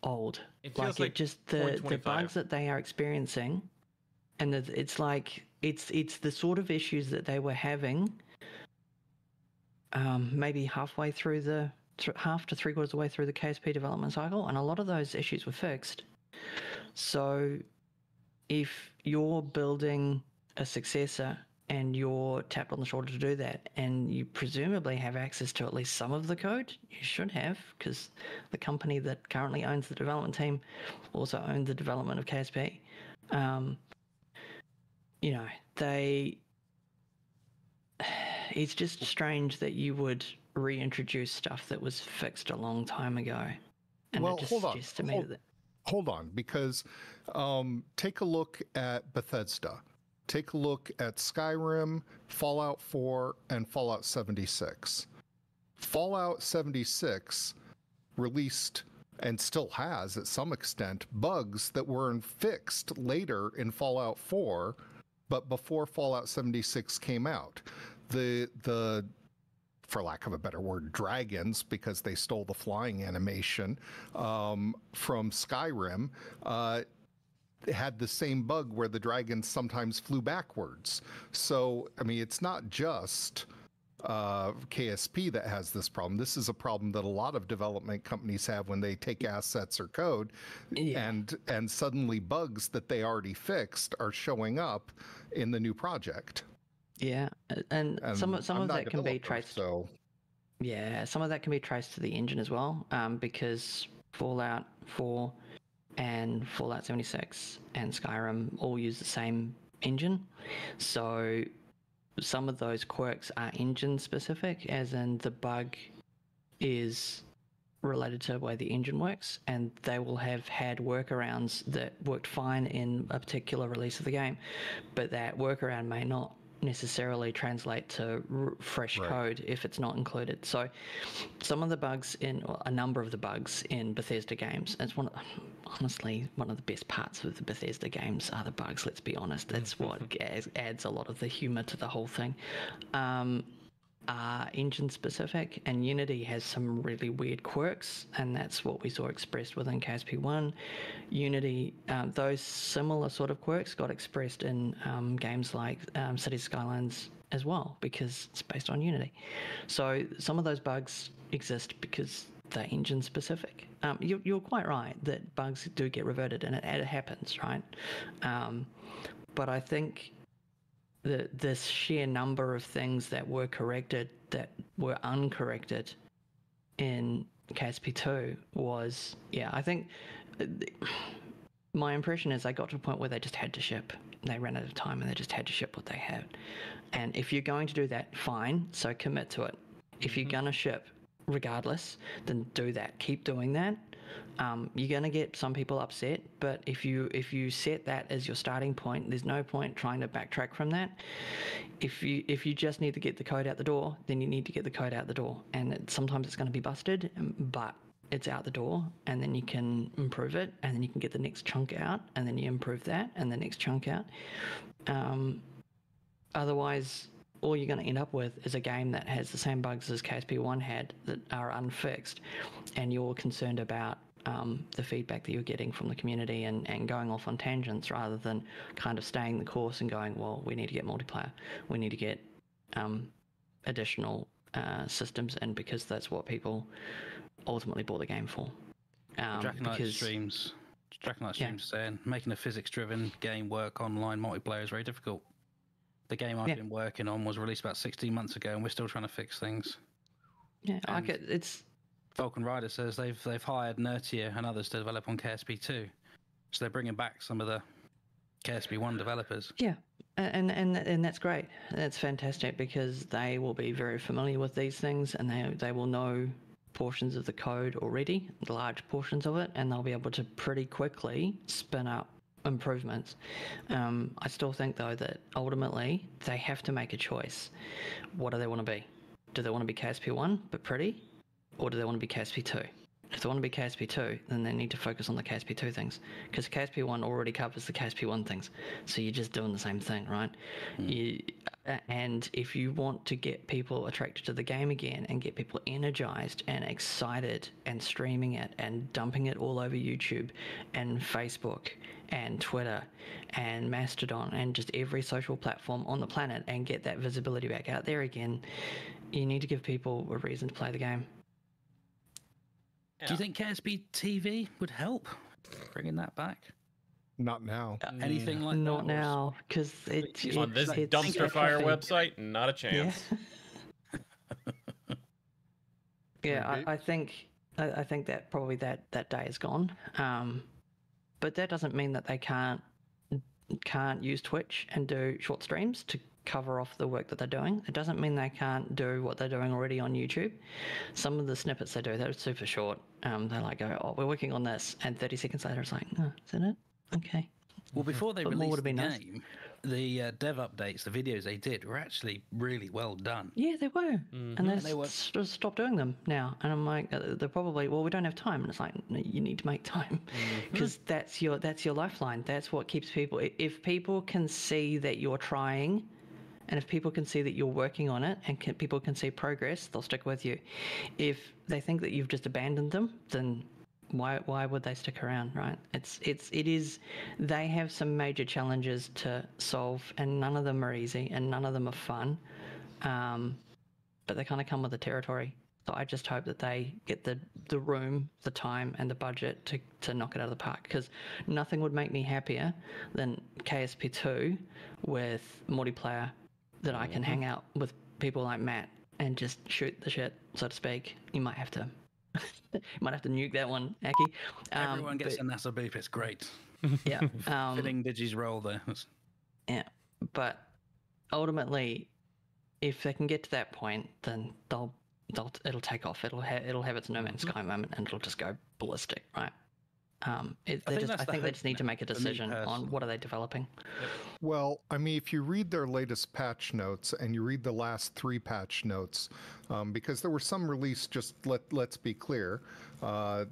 old. It feels like the bugs that they are experiencing, and it's the sort of issues that they were having maybe half to three-quarters of the way through the KSP development cycle, and a lot of those issues were fixed. So if you're building a successor and you're tapped on the shoulder to do that, and you presumably have access to at least some of the code, you should have, because the company that currently owns the development team also owned the development of KSP. It's just strange that you would reintroduce stuff that was fixed a long time ago. And well, hold on, because take a look at Bethesda. Take a look at Skyrim, Fallout 4, and Fallout 76. Fallout 76 released and still has at some extent bugs that were fixed later in Fallout 4, but before Fallout 76 came out. The for lack of a better word, dragons, because they stole the flying animation from Skyrim, had the same bug where the dragons sometimes flew backwards. So, I mean, it's not just KSP that has this problem. This is a problem that a lot of development companies have when they take assets or code, and suddenly bugs that they already fixed are showing up in the new project. Yeah, and some of that can be traced. So, yeah, some of that can be traced to the engine as well, because Fallout 4 and Fallout 76 and Skyrim all use the same engine. So some of those quirks are engine specific, as in the bug is related to the way the engine works, and they will have had workarounds that worked fine in a particular release of the game, but that workaround may not necessarily translate to fresh code if it's not included. So some of the bugs a number of the bugs in Bethesda games, it's honestly one of the best parts of the Bethesda games are the bugs, let's be honest. That's what adds a lot of the humor to the whole thing. Are engine specific, and Unity has some really weird quirks, and that's what we saw expressed within KSP1. Unity, those similar sort of quirks got expressed in games like Cities Skylines as well, because it's based on Unity. So some of those bugs exist because they're engine specific. You're quite right that bugs do get reverted, and it happens, right? But I think this sheer number of things that were corrected that were uncorrected in KSP2 was, I think my impression is they got to a point where they just had to ship. They ran out of time and they just had to ship what they had. And if you're going to do that, fine, so commit to it. If you're going to ship regardless, then do that. Keep doing that. You're going to get some people upset, but if you set that as your starting point, there's no point trying to backtrack from that. If you just need to get the code out the door, then you need to get the code out the door, and sometimes it's going to be busted, but it's out the door, and then you can improve it, and then you can get the next chunk out, and then you improve that, and the next chunk out. Otherwise, all you're going to end up with is a game that has the same bugs as KSP1 had that are unfixed, and you're concerned about the feedback that you're getting from the community and going off on tangents rather than kind of staying the course and going, well, we need to get multiplayer. We need to get additional systems in, because that's what people ultimately bought the game for. Draconite streams saying making a physics-driven game work online multiplayer is very difficult. The game I've been working on was released about 16 months ago, and we're still trying to fix things. Yeah, it's Falcon Rider says they've hired Nertier and others to develop on KSP2, so they're bringing back some of the KSP1 developers. Yeah, and that's great. That's fantastic, because they will be very familiar with these things, and they will know portions of the code already, large portions of it, and they'll be able to pretty quickly spin up improvements. I still think, though, that ultimately they have to make a choice. What do they want to be? Do they want to be KSP1 but pretty, or do they want to be KSP2? If they want to be KSP2, then they need to focus on the KSP2 things, because KSP1 already covers the KSP1 things, so you're just doing the same thing, right? And if you want to get people attracted to the game again and get people energized and excited and streaming it and dumping it all over YouTube and Facebook and Twitter and Mastodon and just every social platform on the planet, and get that visibility back out there again, you need to give people a reason to play the game. Do you think KSP TV would help bringing that back? Not now. Anything like Not that? now, because it's on this it's dumpster fire website, not a chance. Yeah, I think that probably that day is gone. But that doesn't mean that they can't use Twitch and do short streams to cover off the work that they're doing. It doesn't mean they can't do what they're doing already on YouTube. Some of the snippets they do, they're super short. They like go, oh, we're working on this, and 30 seconds later it's like, oh, is that it? Okay. Well, before they released the game, dev updates, the videos they did were actually really well done. Yeah, they were. Mhm. And they they were- just stopped doing them now. And I'm like, they're probably, well, we don't have time. And it's like, no, you need to make time because that's your lifeline. That's what keeps people. If people can see that you're trying, and if people can see that you're working on it, and people can see progress, they'll stick with you. If they think that you've just abandoned them, then why would they stick around, right? It is. They have some major challenges to solve, and none of them are easy, and none of them are fun. But they kind of come with the territory. So I just hope that they get the room, the time, and the budget to knock it out of the park. Because nothing would make me happier than KSP2 with multiplayer that I can hang out with people like Matt and just shoot the shit, so to speak. You might have to nuke that one, Aki. Everyone gets a NASA boop. It's great. Yeah. Filling Digi's role there. Yeah. But ultimately, if they can get to that point, then it'll take off. It'll have its No Man's Sky moment, and it'll just go ballistic, right? I think they just need to make a decision on what are they developing. Well, I mean, if you read their latest patch notes and you read the last 3 patch notes, because there were some released, just let's be clear,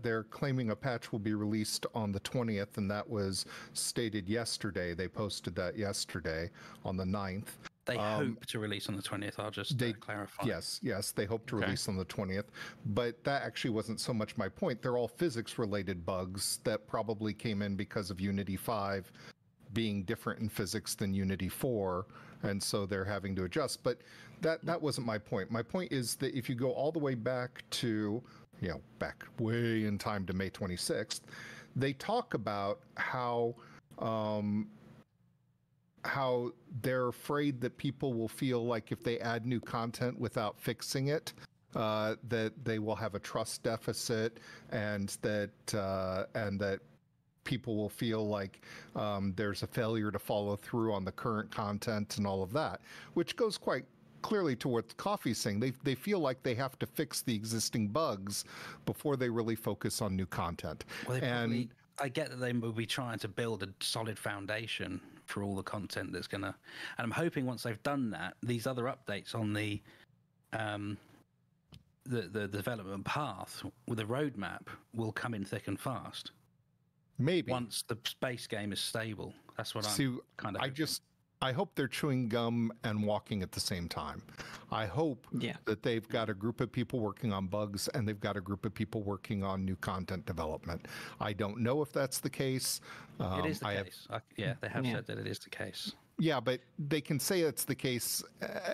they're claiming a patch will be released on the 20th, and that was stated yesterday. They posted that yesterday on the 9th. They hope to release on the 20th. I'll just clarify. Yes, they hope to release on the 20th. But that actually wasn't so much my point. They're all physics-related bugs that probably came in because of Unity 5 being different in physics than Unity 4, and so they're having to adjust. But that wasn't my point. My point is that if you go all the way back to, back way in time to May 26th, they talk about how they're afraid that people will feel like if they add new content without fixing it, that they will have a trust deficit, and that people will feel like there's a failure to follow through on the current content and all of that, which goes quite clearly to what Kofey's saying. They feel like they have to fix the existing bugs before they really focus on new content. Well, I get that they will be trying to build a solid foundation for all the content that's going to... And I'm hoping once they've done that, these other updates on the development path with the roadmap will come in thick and fast. Maybe. Once the space game is stable. That's what I'm kind of hoping. I hope they're chewing gum and walking at the same time. I hope that they've got a group of people working on bugs, and they've got a group of people working on new content development. I don't know if that's the case. It is the case. They have said that it is the case. Yeah, but they can say it's the case,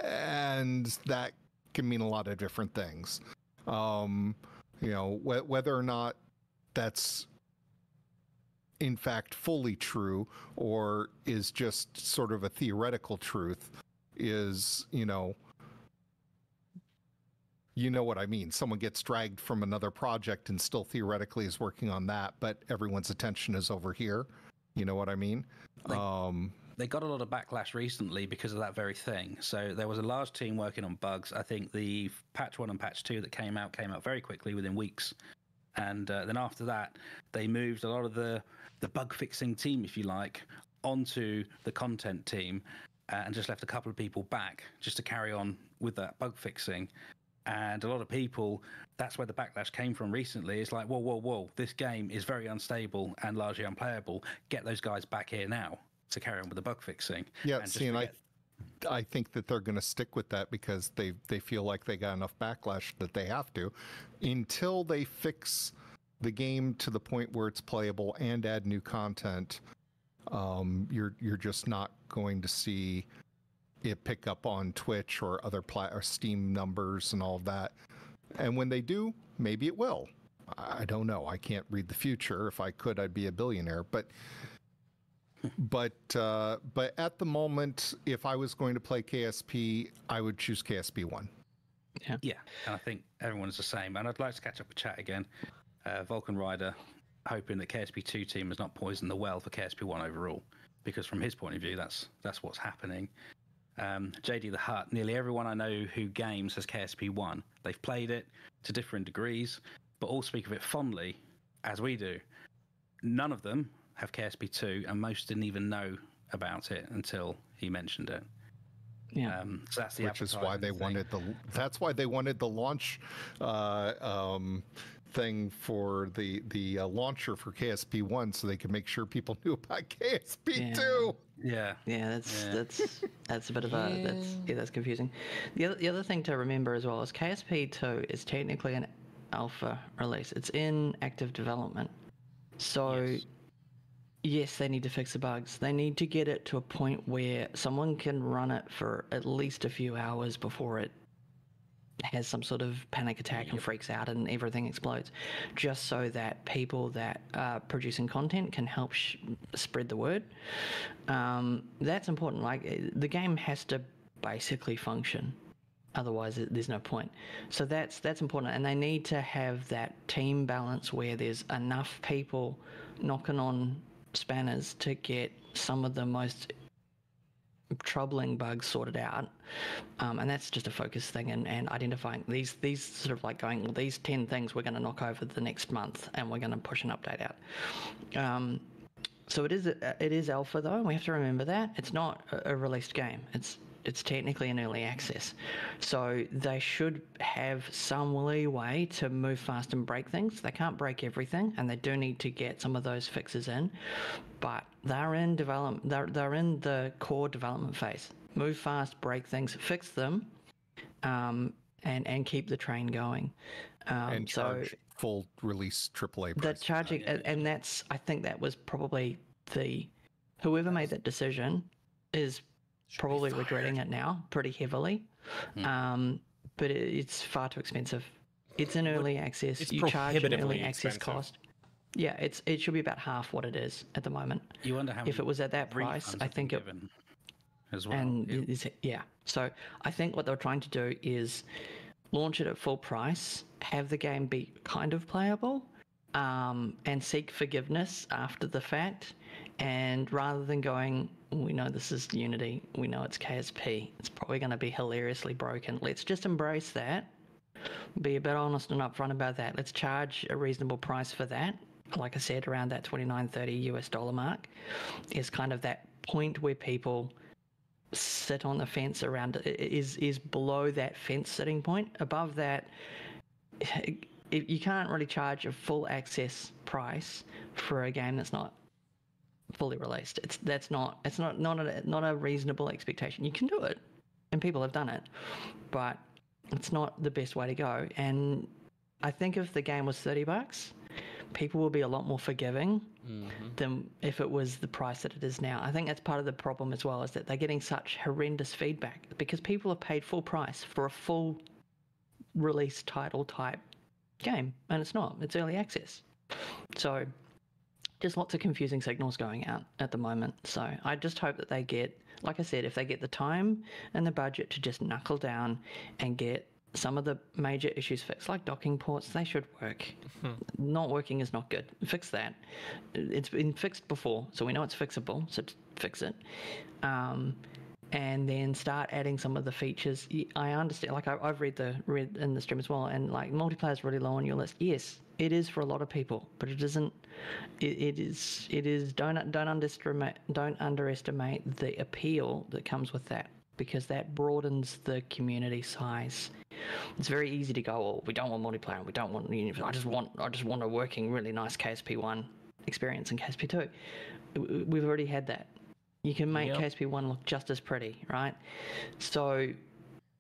and that can mean a lot of different things. Whether or not that's in fact fully true or is just sort of a theoretical truth is, you know what I mean. Someone gets dragged from another project and still theoretically is working on that, but everyone's attention is over here. You know what I mean? They got a lot of backlash recently because of that very thing. So there was a large team working on bugs. I think the patch 1 and patch 2 that came out very quickly within weeks. And then after that, they moved a lot of the bug fixing team, if you like, onto the content team and just left a couple of people back just to carry on with that bug fixing. And a lot of people, that's where the backlash came from recently. It's like, whoa, this game is very unstable and largely unplayable. Get those guys back here now to carry on with the bug fixing. Yeah, I think that they're going to stick with that because they feel like they got enough backlash that they have to, until they fix the game to the point where it's playable and add new content. You're just not going to see it pick up on Twitch or other or Steam numbers and all of that. And when they do, maybe it will. I don't know. I can't read the future. If I could, I'd be a billionaire. But at the moment, if I was going to play KSP, I would choose KSP1. Yeah, and I think everyone's the same. And I'd like to catch up with chat again. Vulcan Rider, hoping that KSP2 team has not poisoned the well for KSP1 overall, because from his point of view, that's what's happening. JD the Hutt, nearly everyone I know who games has KSP1. They've played it to different degrees, but all speak of it fondly, as we do. None of them have KSP2, and most didn't even know about it until he mentioned it. Yeah. So that's the Which is why they advertising thing. wanted the. That's why they wanted the launch thing for the launcher for KSP1, so they could make sure people knew about KSP2. Yeah. Yeah, that's a bit of a that's confusing. The other thing to remember as well is KSP2 is technically an alpha release. It's in active development. So yes, they need to fix the bugs. They need to get it to a point where someone can run it for at least a few hours before it has some sort of panic attack and freaks out and everything explodes, just so that people that are producing content can help spread the word. That's important. Like, the game has to basically function, otherwise there's no point. So that's important, and they need to have that team balance where there's enough people knocking on spanners to get some of the most troubling bugs sorted out, and that's just a focus thing, and identifying these sort of like going, well, these 10 things we're going to knock over the next month and we're going to push an update out. So it is alpha, though, and we have to remember that it's not a released game. It's technically an early access, so they should have some leeway to move fast and break things. They can't break everything, and they do need to get some of those fixes in, but they're in development. They're in the core development phase. Move fast, break things, fix them, and keep the train going. And charge full release AAA price. The charging, and that's, I think that was probably whoever made that decision is probably regretting it now pretty heavily. But it's far too expensive. It's an early access. It's you charge an prohibitively early access expensive. cost. Yeah, it should be about half what it is at the moment. You wonder how if it was at that price, I think it given as well. and yeah. So I think what they're trying to do is launch it at full price, have the game be kind of playable, and seek forgiveness after the fact. And rather than going, we know this is Unity, we know it's KSP, it's probably going to be hilariously broken. Let's just embrace that. Be a bit honest and upfront about that. Let's charge a reasonable price for that. Like I said, around that $29-30 mark is kind of that point where people sit on the fence around it. Is below that fence sitting point. Above that, you can't really charge a full access price for a game that's not fully released. It's not a reasonable expectation. You can do it, and people have done it, but it's not the best way to go. And I think if the game was $30, people will be a lot more forgiving than if it was the price that it is now. I think that's part of the problem as well, is that they're getting such horrendous feedback because people have paid full price for a full release title type game, and it's not. It's early access. So there's lots of confusing signals going out at the moment. So I just hope that they get, like I said, if they get the time and the budget to just knuckle down and get some of the major issues fixed, like docking ports, they should work. Not working is not good. Fix that. It's been fixed before, so we know it's fixable, so fix it. And then start adding some of the features. I understand, like I've read in the stream as well, and like multiplayer is really low on your list. Yes, it is for a lot of people, but it isn't. It is. Don't underestimate the appeal that comes with that, because that broadens the community size. It's very easy to go, oh, we don't want multiplayer, and we don't want. I just want a working, really nice KSP1 experience in KSP2. We've already had that. You can make KSP1 look just as pretty, right? So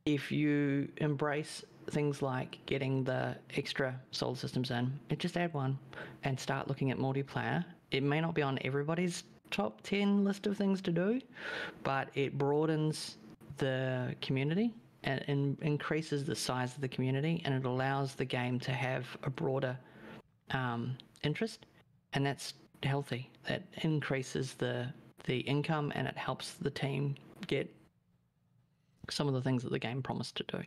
if you embrace things like getting the extra solar systems in, just add one and start looking at multiplayer. It may not be on everybody's top 10 list of things to do, but it broadens the community and increases the size of the community, and it allows the game to have a broader interest, and that's healthy. That increases the income, and it helps the team get some of the things that the game promised to do.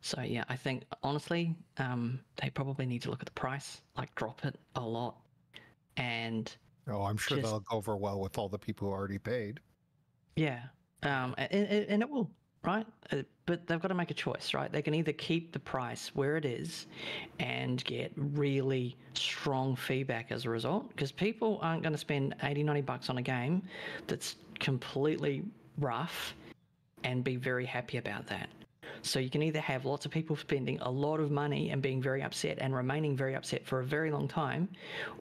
So yeah, I think honestly, they probably need to look at the price, like drop it a lot, and I'm sure they'll go over well with all the people who already paid. Yeah, and it will, right? But they've got to make a choice, right? They can either keep the price where it is and get really strong feedback as a result, because people aren't going to spend 80, 90 bucks on a game that's completely rough and be very happy about that. So you can either have lots of people spending a lot of money and being very upset and remaining very upset for a very long time,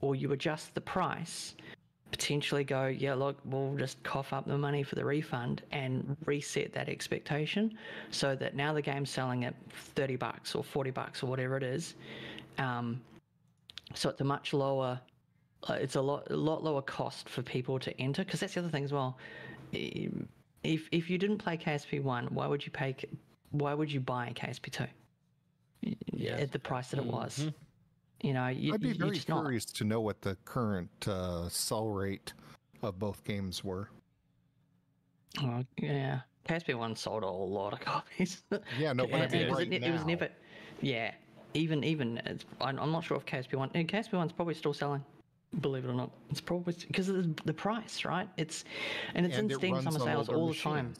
or you adjust the price, potentially go, yeah, look, we'll just cough up the money for the refund and reset that expectation so that now the game's selling at 30 bucks or 40 bucks or whatever it is. So it's a much lower, it's a lot lower cost for people to enter, because that's the other thing as well. If you didn't play KSP1, why would you buy KSP2 at the price that it was? You know, I'd be very curious to know what the current sell rate of both games were. Oh, yeah. KSP1 sold a lot of copies. Yeah, no, but I mean, it was never. Yeah, even I'm not sure if KSP1's probably still selling. Believe it or not, it's probably because of the price, right? It's in Steam summer sales all the time,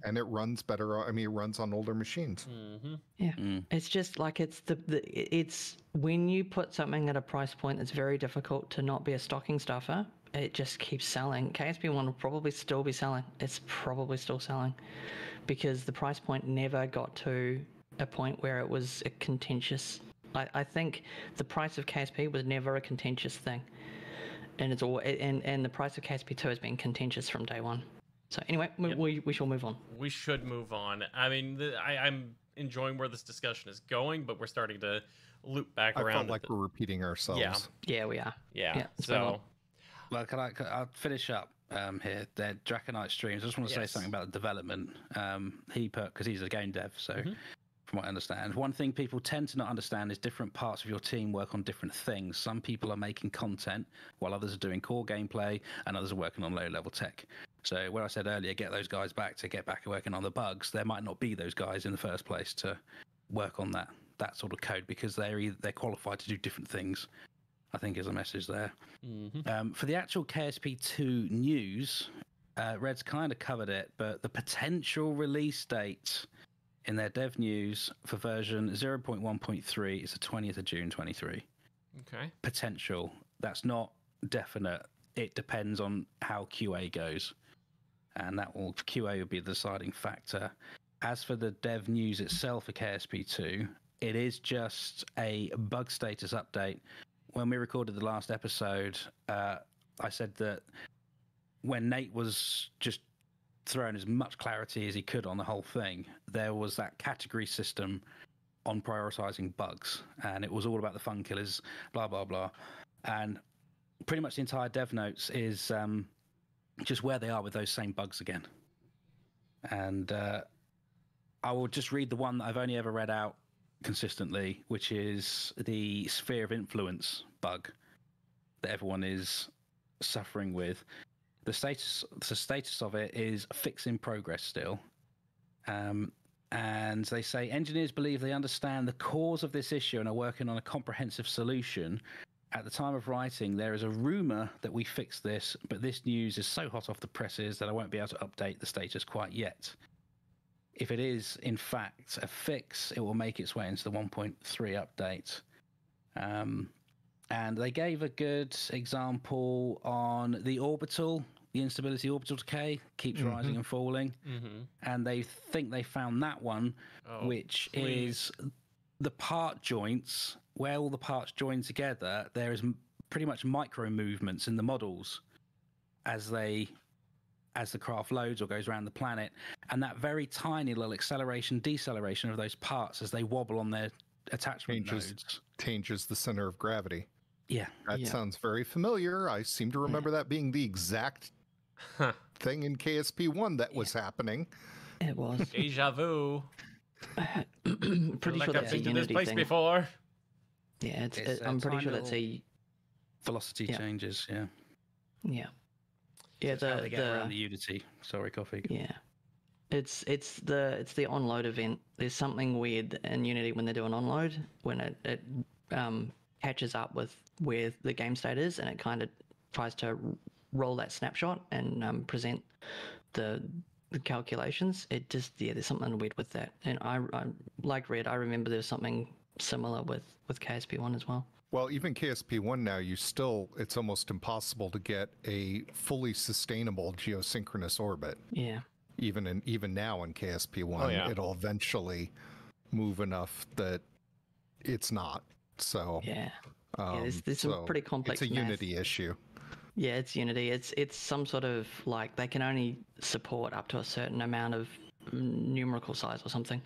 and it runs better. I mean, it runs on older machines. Yeah, it's just like it's when you put something at a price point that's very difficult to not be a stocking stuffer. It just keeps selling. KSP1 will probably still be selling. It's probably still selling because the price point never got to a point where it was a contentious. I think the price of KSP was never a contentious thing, and it's all and the price of KSP2 has been contentious from day one. So anyway, we shall move on. We should move on. I mean, I'm enjoying where this discussion is going, but we're starting to loop back around. I felt like we're repeating ourselves. Yeah, we are. Yeah. So, well, I'll finish up here. They're Draconite Streams. I just want to say something about the development. Because he's a game dev, so. From what I understand, one thing people tend to not understand is different parts of your team work on different things. Some people are making content while others are doing core gameplay and others are working on low-level tech. So where I said earlier, get those guys back to get back working on the bugs, there might not be those guys in the first place to work on that sort of code because they're qualified to do different things, I think is a message there. For the actual KSP2 news, Red's kind of covered it, but the potential release date in their dev news for version 0.1.3 is the 20th of June 23. Okay. Potential. That's not definite. It depends on how QA goes. And QA will be the deciding factor. As for the dev news itself for KSP2, it is just a bug status update. When we recorded the last episode, I said that when Nate was just throwing as much clarity as he could on the whole thing, there was that category system on prioritizing bugs, and it was all about the fun killers, blah blah blah, and pretty much the entire dev notes is just where they are with those same bugs again. And I will just read the one that I've only ever read out consistently, which is the sphere of influence bug that everyone is suffering with. The status of it is fix in progress still. And they say engineers believe they understand the cause of this issue and are working on a comprehensive solution. At the time of writing, there is a rumor that we fixed this, but this news is so hot off the presses that I won't be able to update the status quite yet. If it is, in fact, a fix, it will make its way into the 1.3 update. And they gave a good example on the orbital. The instability orbital decay keeps rising and falling. And they think they found that one, which is the part joints, where all the parts join together. There is pretty much micro movements in the models as the craft loads or goes around the planet. And that very tiny little acceleration, deceleration of those parts as they wobble on their attachment nodes. Changes the center of gravity. Yeah. That sounds very familiar. I seem to remember that being the exact thing in KSP1 that was happening. It was. Deja vu. Pretty sure that's a been to this Unity place thing. before. Yeah, I'm pretty sure that's a velocity changes. Yeah. Yeah. Yeah. How they get around the Unity. Sorry, Kofeyh. Yeah. It's the onload event. There's something weird in Unity when they do an onload, when it catches up with where the game state is, and it kind of tries to roll that snapshot and present the the calculations. It just, there's something weird with that. And I like Red, I remember there's something similar with KSP1 as well. Well, even KSP1 now, it's almost impossible to get a fully sustainable geosynchronous orbit. Yeah. Even now in KSP1, Oh, yeah. it'll eventually move enough that it's not. So Yeah. There's some pretty complex It's a math. Unity issue. Yeah, it's Unity. It's some sort of like they can only support up to a certain amount of numerical size or something,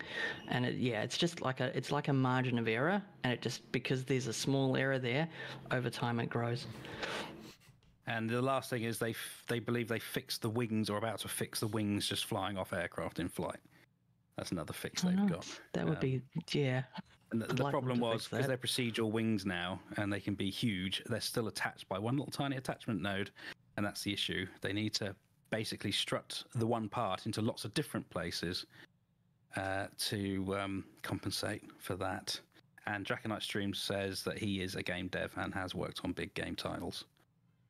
and it's just like a margin of error, and it just, because there's a small error there, over time it grows. And the last thing is they believe they fixed the wings, or about to fix the wings just flying off aircraft in flight. That's another fix they've got. That would be, yeah. And the I'd like them problem to was, fix because that. they're procedural wings now, and they can be huge, they're still attached by one little tiny attachment node, and that's the issue. They need to basically strut the one part into lots of different places to compensate for that. And Draconite Stream says that he is a game dev and has worked on big game titles.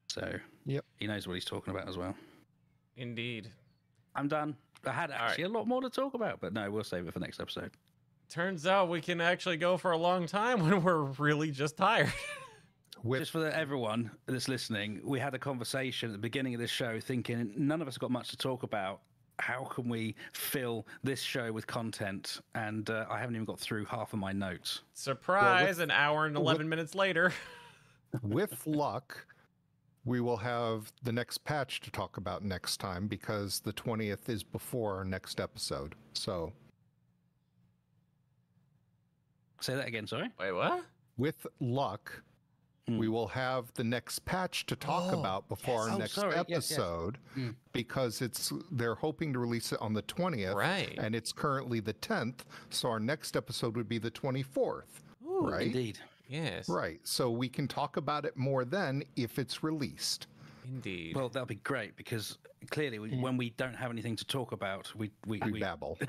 So Yep. he knows what he's talking about as well. Indeed. I'm done. I had actually a lot more to talk about, but no, we'll save it for next episode. Turns out we can actually go for a long time when we're really just tired. Just for everyone that's listening, we had a conversation at the beginning of this show thinking none of us got much to talk about. How can we fill this show with content? And I haven't even got through half of my notes. Surprise, an hour and 11 minutes later. With luck, we will have the next patch to talk about next time, because the 20th is before our next episode. So Say that again, sorry. Wait, what? with luck, we will have the next patch to talk about before our next episode, because they're hoping to release it on the 20th, Right. and it's currently the 10th, so our next episode would be the 24th. Ooh, right? Indeed. Yes. Right. So we can talk about it more then if it's released. Indeed. Well, that'll be great, because clearly when we don't have anything to talk about, we Babble.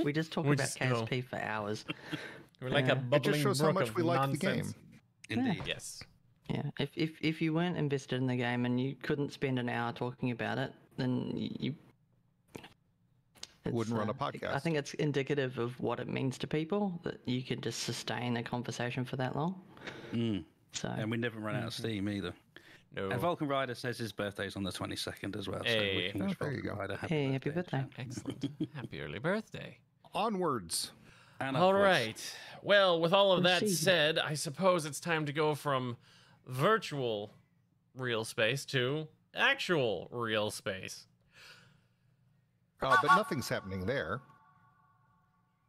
We just talk We about just go. KSP for hours. We're like a Yeah. It bubbling just shows how brook much of we like the nonsense. game. Indeed. Yes. Yeah, if you weren't invested in the game and you couldn't spend an hour talking about it, then you Wouldn't run a podcast. I think it's indicative of what it means to people that you can just sustain a conversation for that long. So And we never run out of steam either. No. And Vulcan Rider says his birthday's on the 22nd as well. So Hey. we can wish there you Vulcan go. Rider happy birthday. Excellent. Happy early birthday. Onwards. And All upwards. right. Well, with all of that Proceed. said, I suppose it's time to go from virtual real space to actual real space. But nothing's happening there.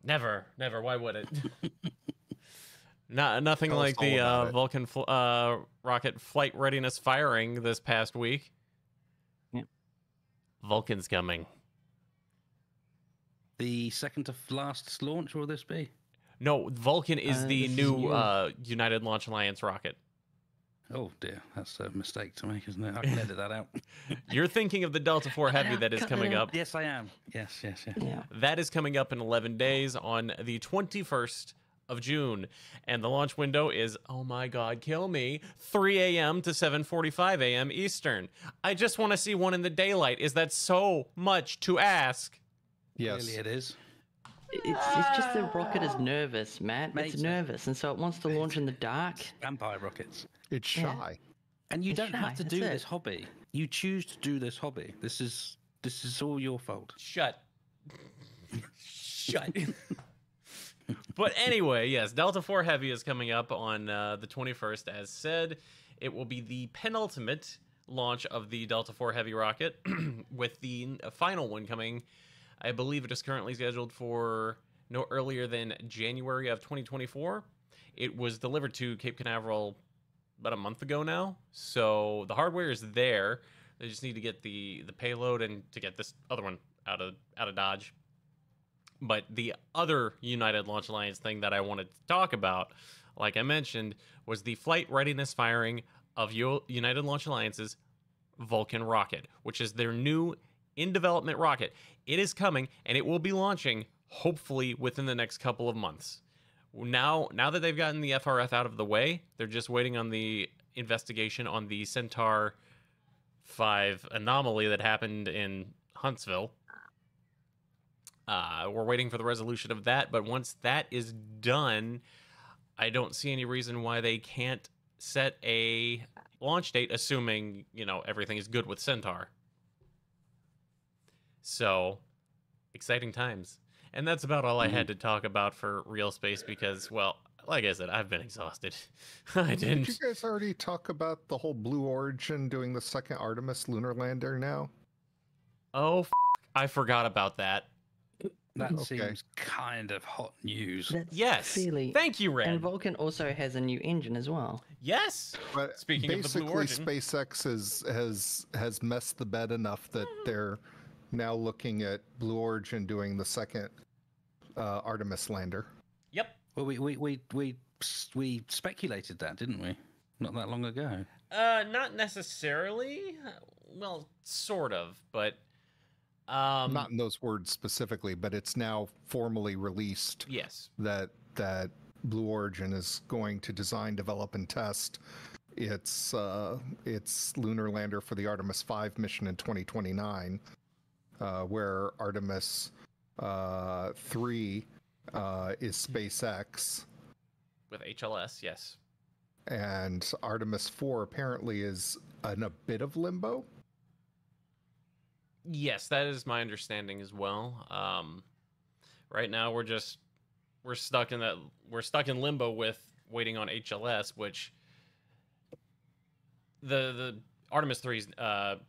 Never. Why would it? Nothing Tell us like all the about it. Vulcan rocket flight readiness firing this past week. Yep. Vulcan's coming. The second to last launch, will this be? No, Vulcan is the this is new new. United Launch Alliance rocket. Oh dear, that's a mistake to make, isn't it? I can edit that out. You're thinking of the Delta IV Heavy that is cut that coming out. up. Yes, I am. Yes. yeah. That is coming up in 11 days on the 21st of June. And the launch window is, oh my God, kill me, 3 a.m. to 7:45 a.m. Eastern. I just want to see one in the daylight. Is that so much to ask? Yes. Clearly it is. It's just the rocket is nervous, Matt. Mate, It's nervous, and so it wants to launch in the dark. Vampire rockets. It's shy. And you It's don't have shy, to that's do it. this hobby. You choose to do this hobby. This is all your fault. Shut. But anyway, yes, Delta IV Heavy is coming up on the 21st, as said. It will be the penultimate launch of the Delta IV Heavy rocket, with the final one coming. I believe it is currently scheduled for no earlier than January of 2024. It was delivered to Cape Canaveral about a month ago now, so the hardware is there. They just need to get the payload and to get this other one out of Dodge. But the other United Launch Alliance thing that I wanted to talk about, like I mentioned, was the flight readiness firing of United Launch Alliance's Vulcan rocket, which is their new in-development rocket. It is coming, and it will be launching, hopefully, within the next couple of months. Now that they've gotten the FRF out of the way, they're just waiting on the investigation on the Centaur 5 anomaly that happened in Huntsville. We're waiting for the resolution of that, but once that is done, I don't see any reason why they can't set a launch date, assuming, everything is good with Centaur. So, exciting times. And that's about all I had to talk about for Real Space because, well, like I said, I've been exhausted. I didn't. Did you guys already talk about the whole Blue Origin doing the second Artemis lunar lander now? Oh, I forgot about that. That Okay. seems kind of hot news. That's Yes. fairly. Thank you, Red. And Vulcan also has a new engine as well. Yes. But Speaking of the Blue Origin. SpaceX has messed the bed enough that they're now looking at Blue Origin doing the second Artemis lander. Yep. Well, we speculated that, didn't we? Not that long ago. Not necessarily. Well, sort of, but Not in those words specifically, but it's now formally released yes. that Blue Origin is going to design, develop, and test its lunar lander for the Artemis 5 mission in 2029, where Artemis 3 is SpaceX. With HLS, yes. And Artemis 4 apparently is in a bit of limbo. Yes, that is my understanding as well. Right now we're stuck in limbo with waiting on HLS, which the Artemis 3's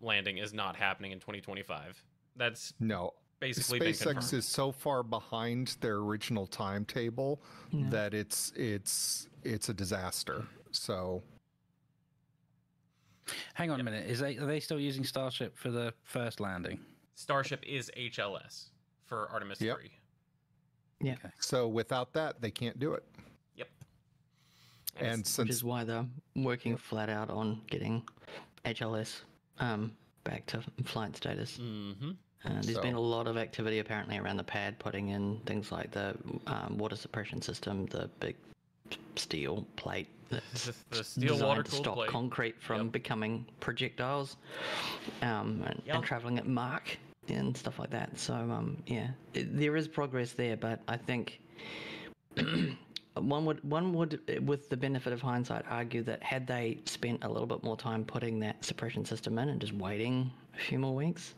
landing is not happening in 2025. That's No. basically been SpaceX confirmed. is so far behind their original timetable Yeah. that it's a disaster. So Hang on a minute. Are they still using Starship for the first landing? Starship is HLS for Artemis Yep. 3. Yeah. Okay. so without that, they can't do it. Yep. And Which since is why they're working flat out on getting HLS back to flight status. Mm-hmm. There's been So- a lot of activity apparently around the pad, putting in things like the water suppression system, the big steel plate that's The steel designed water to cooled stop plate. concrete from Yep. becoming projectiles and Yep. traveling at Mach and stuff like that. So there is progress there, but I think one would, with the benefit of hindsight, argue that had they spent a little bit more time putting that suppression system in and just waiting a few more weeks,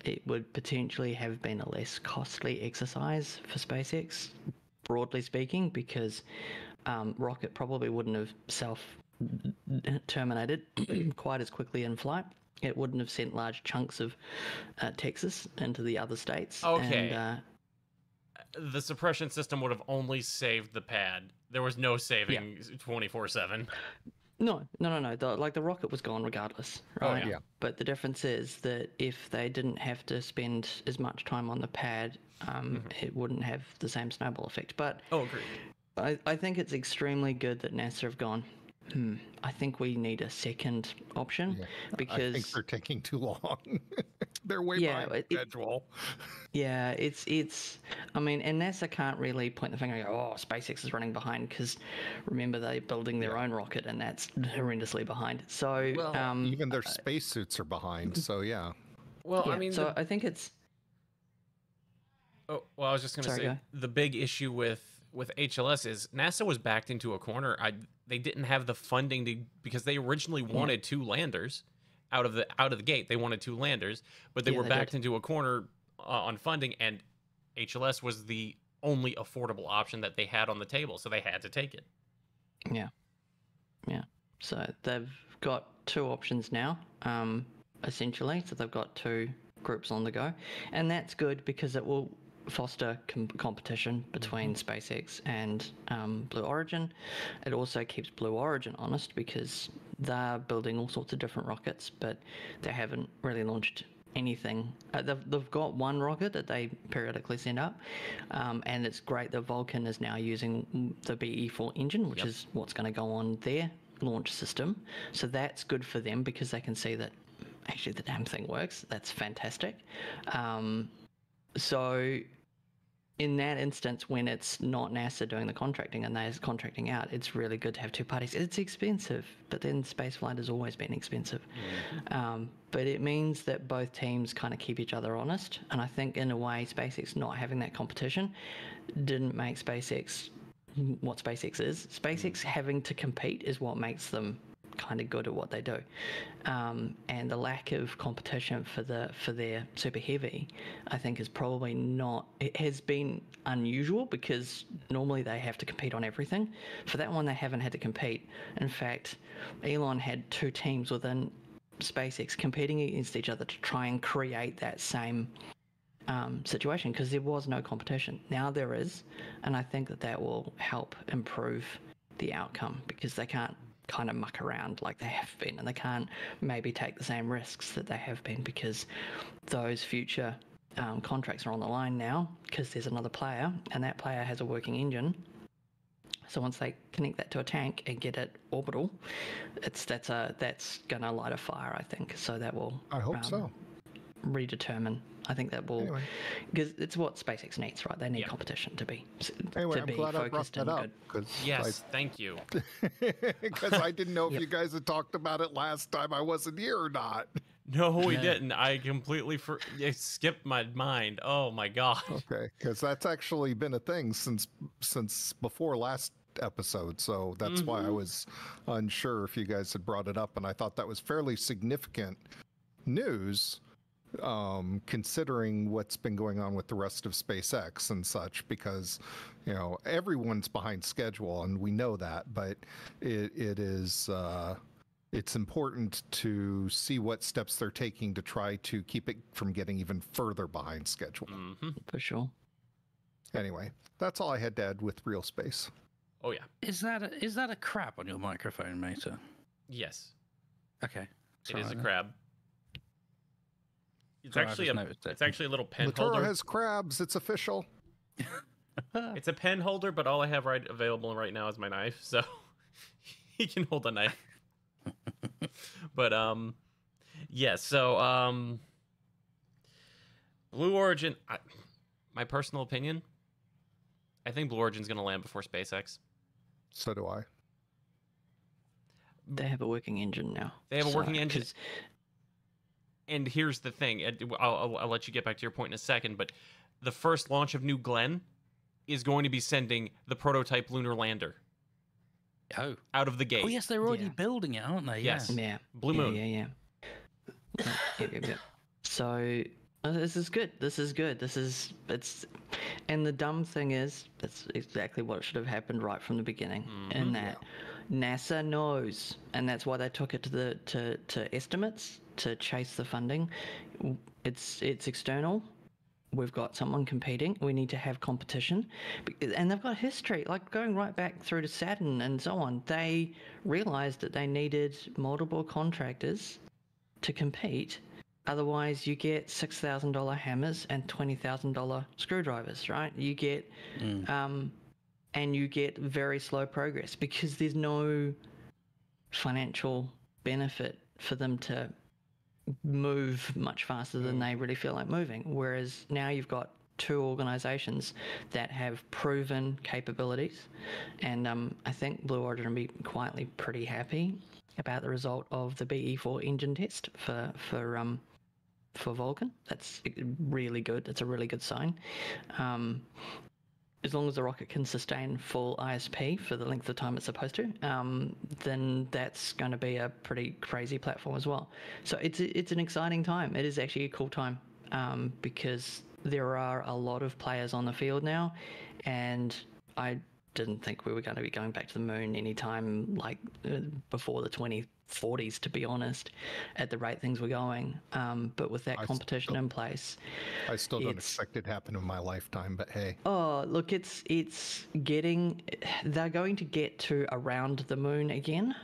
it would potentially have been a less costly exercise for SpaceX, broadly speaking, because rocket probably wouldn't have self-terminated quite as quickly in flight. It wouldn't have sent large chunks of Texas into the other states. Okay. And, The suppression system would have only saved the pad. There was no saving 24/7. No. The rocket was gone regardless, Oh, right? yeah. But the difference is that if they didn't have to spend as much time on the pad, it wouldn't have the same snowball effect. But Oh, agreed. I think it's extremely good that NASA have gone, I think we need a second option I because think they're taking too long. They're way Yeah, behind schedule. it's I mean, and NASA can't really point the finger and go, oh, SpaceX is running behind, because remember, they're building their own rocket and that's horrendously behind. So Even their spacesuits are behind. So yeah. Well, yeah, I mean, so I think it's I was just going to Sorry, say go. the big issue with HLS is NASA was backed into a corner. They didn't have the funding because they originally wanted 2 landers out of the gate. They wanted 2 landers, but they Yeah, were they backed did. into a corner on funding, and HLS was the only affordable option that they had on the table, so they had to take it. Yeah. So they've got 2 options now, essentially. So they've got 2 groups on the go, and that's good because it will foster competition between SpaceX and Blue Origin. It also keeps Blue Origin honest because they're building all sorts of different rockets, but they haven't really launched anything. They've got one rocket that they periodically send up, and it's great that Vulcan is now using the BE4 engine, which is what's going to go on their launch system. So that's good for them because they can see that actually the damn thing works. That's fantastic. So in that instance, when it's not NASA doing the contracting and they're contracting out, it's really good to have two parties. It's expensive, but then spaceflight has always been expensive. But it means that both teams kind of keep each other honest. And I think in a way, SpaceX not having that competition didn't make SpaceX what SpaceX is. SpaceX having to compete is what makes them kind of good at what they do, and the lack of competition for their super heavy, I think, is probably not. It has been unusual because normally they have to compete on everything. For that one, they haven't had to compete. In fact, Elon had two teams within SpaceX competing against each other to try and create that same situation, because there was no competition. Now there is, and I think that will help improve the outcome, because they can't kind of muck around like they have been, and they can't maybe take the same risks that they have been, because those future contracts are on the line now, because there's another player, and that player has a working engine. So once they connect that to a tank and get it orbital, that's gonna light a fire, I think. So that will, I hope so. Redetermine. I think that will, because it's what SpaceX needs, right? They need competition to be I'm glad I brought that up. Yes, thank you. Because I didn't know if you guys had talked about it last time I wasn't here or not. No, we didn't. I completely it skipped my mind. Oh my god. Okay, because that's actually been a thing since before last episode, so that's why I was unsure if you guys had brought it up, and I thought that was fairly significant news, considering what's been going on with the rest of SpaceX and such, because everyone's behind schedule and we know that, but it's important to see what steps they're taking to try to keep it from getting even further behind schedule. For sure. Anyway, that's all I had to add with real space. Oh yeah. Is that a crab on your microphone, Mator? Yes. Okay. It is a crab. It's Sorry, actually a little pen Matoro holder. has crabs. It's official. It's a pen holder, but all I have available right now is my knife, so he can hold a knife. But yeah. So Blue Origin. My personal opinion, I think Blue Origin's going to land before SpaceX. So do I. They have a working engine now. They have a working engine. And here's the thing. I'll let you get back to your point in a second, but the first launch of New Glenn is going to be sending the prototype lunar lander. Oh. Out of the gate. Oh, yes, they're already building it, aren't they? Yes. Yeah. Blue Moon. Yeah. So this is good. And the dumb thing is, that's exactly what should have happened right from the beginning. In that NASA knows, and that's why they took it to estimates to chase the funding. It's external. We've got someone competing. We need to have competition, and they've got history, like going right back through to Saturn and so on. They realized that they needed multiple contractors to compete. Otherwise, you get $6,000 hammers and $20,000 screwdrivers, right? You get, and you get very slow progress because there's no financial benefit for them to move much faster than they really feel like moving. Whereas now you've got two organizations that have proven capabilities, and I think Blue Origin will be quietly pretty happy about the result of the BE4 engine test for Vulcan. That's really good. That's a really good sign. As long as the rocket can sustain full ISP for the length of time it's supposed to, then that's going to be a pretty crazy platform as well. So it's an exciting time. It is actually a cool time, because there are a lot of players on the field now, and I didn't think we were going to be going back to the moon anytime like before the 2040s, to be honest, at the rate things were going. But with that competition in place, I still don't expect it to happen in my lifetime, but hey. Oh, look, it's getting, they're going to get to around the moon again.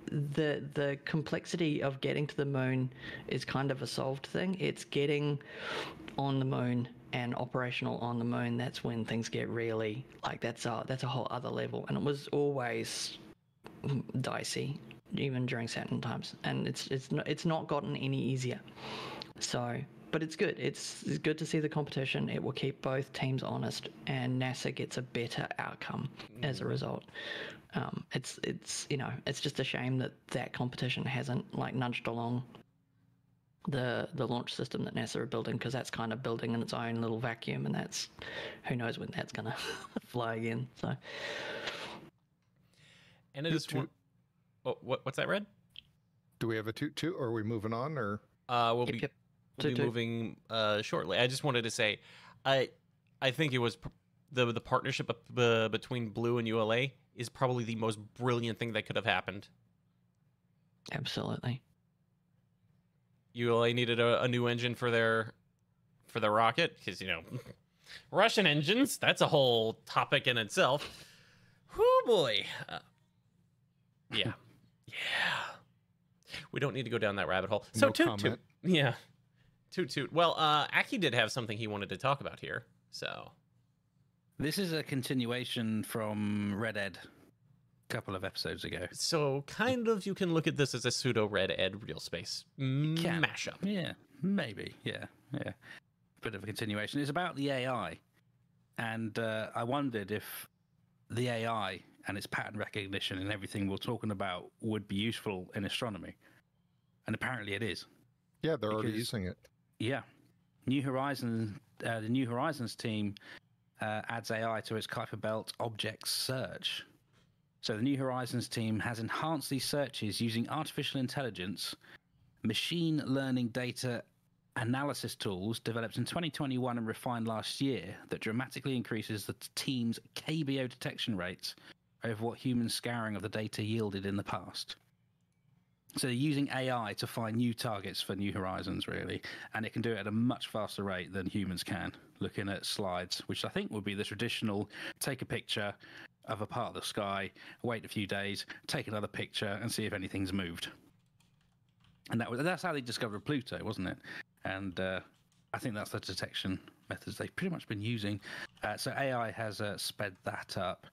The complexity of getting to the moon is kind of a solved thing. It's getting on the moon and operational on the moon. That's when things get really, like, that's a whole other level. And it was always dicey, even during Saturn times, and it's not gotten any easier. So but it's good. It's good to see the competition. It will keep both teams honest, and NASA gets a better outcome as a result. It's it's just a shame that competition hasn't like nudged along the launch system that NASA are building, because that's kind of building in its own little vacuum, and that's who knows when that's gonna fly again. So, and it is what's that, Red? Do we have a toot toot, or are we moving on, or we'll be moving shortly. I just wanted to say, I think it was the partnership between Blue and ULA is probably the most brilliant thing that could have happened. absolutely. ULA needed a new engine for their rocket, because Russian engines, that's a whole topic in itself. Oh boy. Yeah. We don't need to go down that rabbit hole. So No comment. Yeah. Toot. Well, Aki did have something he wanted to talk about here. So This is a continuation from Red Ed a couple of episodes ago. So kind of you can look at this as a pseudo Red Ed real space mashup. Yeah, maybe. Yeah. Bit of a continuation. It's about the AI. And I wondered if the AI and its pattern recognition and everything we're talking about would be useful in astronomy. And apparently it is. Yeah, they're already using it. Yeah. New Horizons, the New Horizons team adds AI to its Kuiper Belt object search. So the New Horizons team has enhanced these searches using artificial intelligence, machine learning data analysis tools developed in 2021 and refined last year that dramatically increases the team's KBO detection rates over what human scouring of the data yielded in the past. So they're using AI to find new targets for New Horizons, really, and it can do it at a much faster rate than humans can, looking at slides, which I think would be the traditional take a picture of a part of the sky, wait a few days, take another picture, and see if anything's moved. And that's how they discovered Pluto, wasn't it? And I think that's the detection methods they've pretty much been using. So AI has sped that up.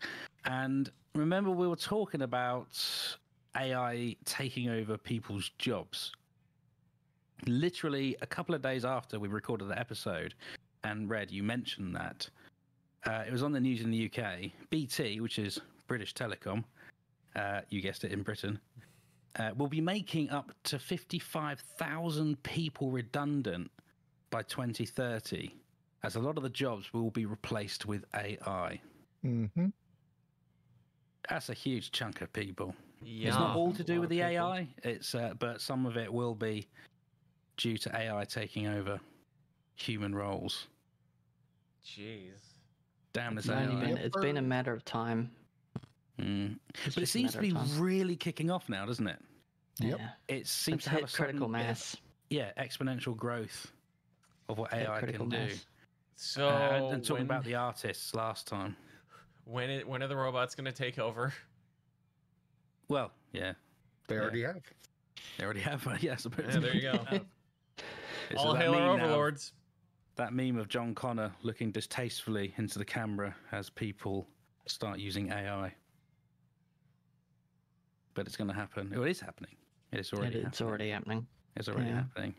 And remember, we were talking about AI taking over people's jobs. Literally a couple of days after we recorded the episode, and Red, you mentioned that, it was on the news in the UK. BT, which is British Telecom, you guessed it, in Britain, will be making up to 55,000 people redundant by 2030, as a lot of the jobs will be replaced with AI. Mm-hmm. That's a huge chunk of people. Yeah. It's not all to do with the AI, but some of it will be due to AI taking over human roles. Jeez. Damn this It's AI. been a matter of time. But it seems to be really kicking off now, doesn't it? Yep. Yeah. It seems It's to have hit a critical sudden, mass. exponential growth of what Hit AI critical can do. mass. So And talking about the artists last time. when are the robots going to take over? Well, yeah, They already have. they already have. Yeah, I suppose. Yeah, there you go. So All that hail our meme now- overlords. That meme of John Connor looking distastefully into the camera as people start using AI. But it's going to happen. It is happening. It's already It's happening. already happening. It's already Yeah. happening.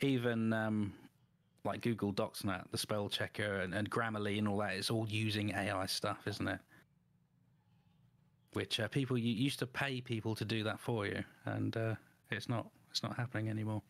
Even like Google Docs and that, the spell checker and Grammarly and all that, it's all using AI stuff, isn't it? Which people you used to pay people to do that for you, and it's not happening anymore.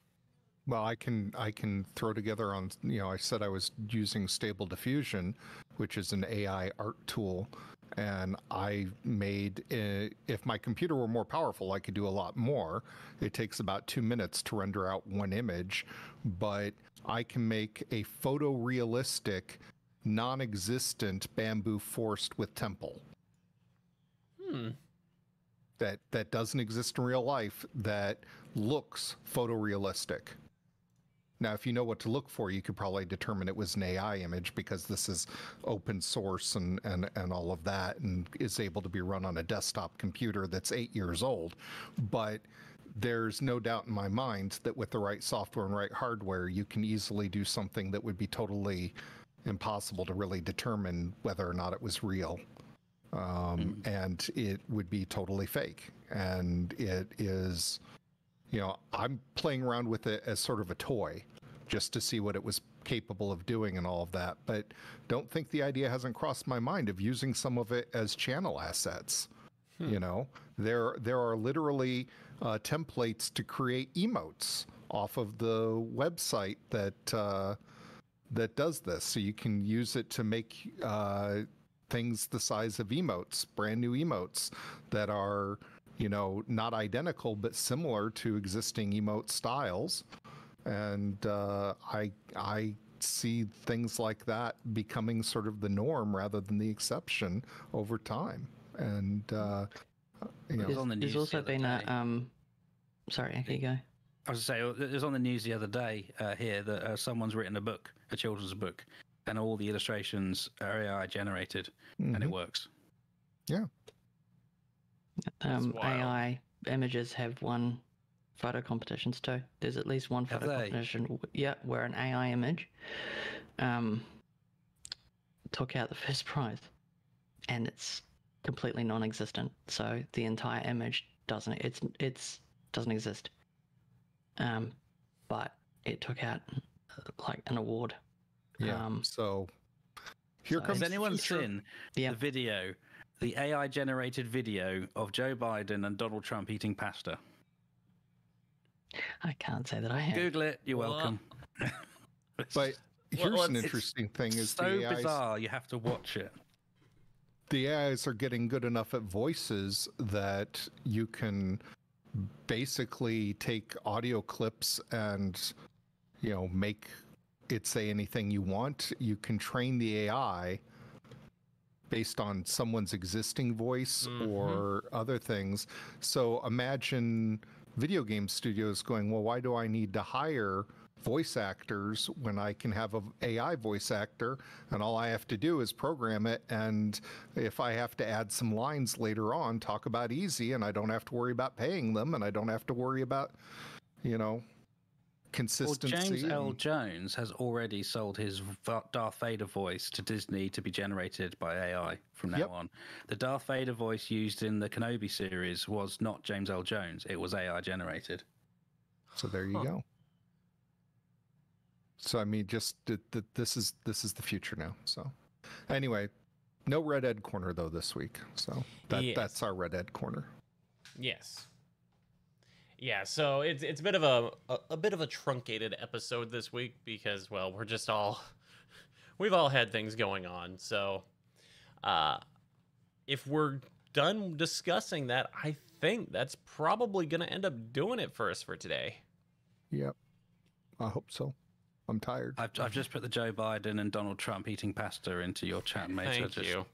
Well, I can throw together on, I said I was using Stable Diffusion, which is an AI art tool, and I made, if my computer were more powerful, I could do a lot more. It takes about 2 minutes to render out one image, but I can make a photorealistic, non-existent bamboo forest with temple. That doesn't exist in real life, that looks photorealistic. Now, if you know what to look for, you could probably determine it was an AI image, because this is open source and all of that, and is able to be run on a desktop computer that's 8 years old. But there's no doubt in my mind that with the right software and right hardware, you can easily do something that would be totally impossible to really determine whether or not it was real. And it would be totally fake. And it is, I'm playing around with it as sort of a toy. just to see what it was capable of doing and all of that. But don't think the idea hasn't crossed my mind of using some of it as channel assets. You know, there are literally templates to create emotes off of the website that does this. So you can use it to make things the size of emotes, brand new emotes that are, you know, not identical but similar to existing emote styles. And I see things like that becoming sort of the norm rather than the exception over time. And you know, There's also been a sorry, okay, go. I was going to say, it was on the news the other day here that someone's written a book, a children's book, and all the illustrations are AI generated, and it works. Yeah. AI images have won photo competitions too. There's at least one photo competition, where an AI image took out the first prize, and it's completely non-existent. So the entire image doesn't exist. But it took out like an award. Yeah. So here comes. Has anyone seen the video, the AI generated video of Joe Biden and Donald Trump eating pasta? I can't say that I have. Google it. You're welcome. But here's an interesting thing: is so the AIs, bizarre. You have to watch it. The AIs are getting good enough at voices that you can basically take audio clips and, you know, make it say anything you want. You can train the AI based on someone's existing voice or other things. So imagine video game studios going, well, why do I need to hire voice actors when I can have an AI voice actor and all I have to do is program it, and if I have to add some lines later on, talk about easy, and I don't have to worry about paying them, and I don't have to worry about, you know, consistency. Well, James L. Jones has already sold his Darth Vader voice to Disney to be generated by AI from now on. The Darth Vader voice used in the Kenobi series was not James L. Jones. It was AI generated. So there you go. So I mean, just this is the future now. So anyway, no Red Ed Corner though this week. So that's our Red Ed Corner. Yes. Yeah, so it's a bit of a bit of a truncated episode this week because, well, we've all had things going on. So if we're done discussing that, I think that's probably going to end up doing it for us for today. Yep. I hope so. I'm tired. I've just put the Joe Biden and Donald Trump eating pasta into your chat, mate. Thank you.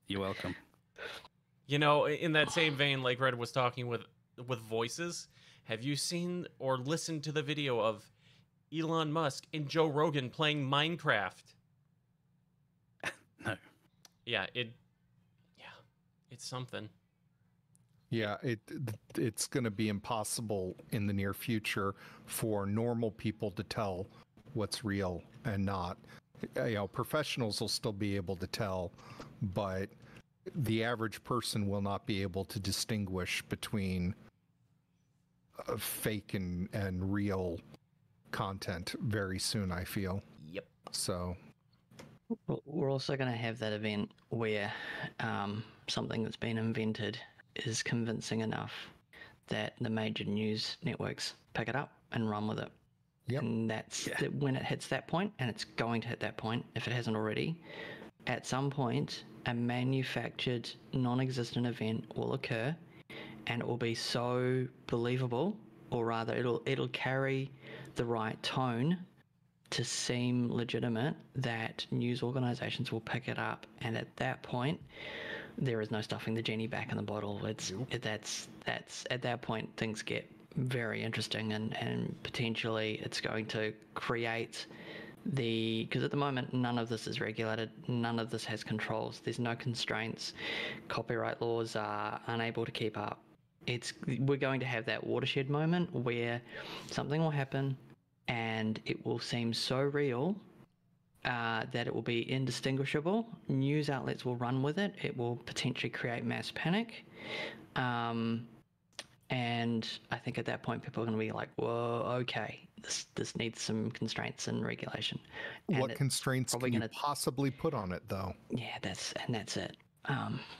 You're welcome. You know, in that same vein, like Red was talking with voices, have you seen or listened to the video of Elon Musk and Joe Rogan playing Minecraft? No. Yeah, it's something. Yeah, it's going to be impossible in the near future for normal people to tell what's real and not. You know, professionals will still be able to tell, but the average person will not be able to distinguish between fake and real content very soon, I feel. Yep. So we're also going to have that event where something that's been invented is convincing enough that the major news networks pick it up and run with it. Yep. And that's when it hits that point, and it's going to hit that point if it hasn't already. At some point, a manufactured, non-existent event will occur, and it will be so believable, or rather, it'll carry the right tone to seem legitimate that news organizations will pick it up, and at that point, there is no stuffing the genie back in the bottle. That's at that point things get very interesting, and potentially it's going to create because at the moment none of this is regulated, none of this has controls, there's no constraints, copyright laws are unable to keep up. We're going to have that watershed moment where something will happen and it will seem so real that it will be indistinguishable. News outlets will run with it. It will potentially create mass panic. And I think at that point, people are going to be like, whoa, okay, this needs some constraints and regulation. And What it's constraints probably can you gonna- possibly put on it, though? Yeah, that's it.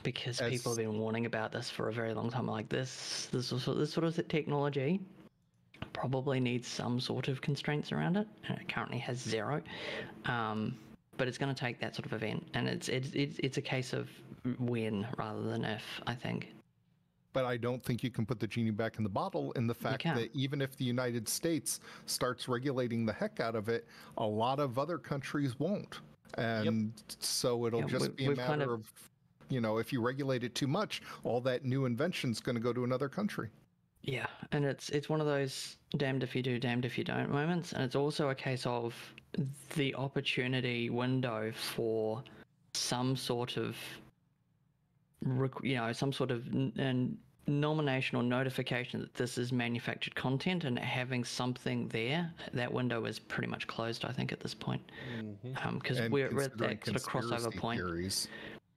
Because As- people have been warning about this for a very long time. Like this sort of technology probably needs some sort of constraints around it. And it currently has 0. But it's going to take that sort of event, and it's a case of when rather than if, I think. But I don't think you can put the genie back in the bottle in the fact can't. that even if the United States starts regulating the heck out of it, a lot of other countries won't. And so it'll just be a matter of, if you regulate it too much, all that new invention's going to go to another country. Yeah, and it's one of those damned if you do, damned if you don't moments, and it's also a case of the opportunity window for some sort of, nomination or notification that this is manufactured content, and having something there, that window is pretty much closed, I think, at this point. Because we're at that sort of crossover point. Theories.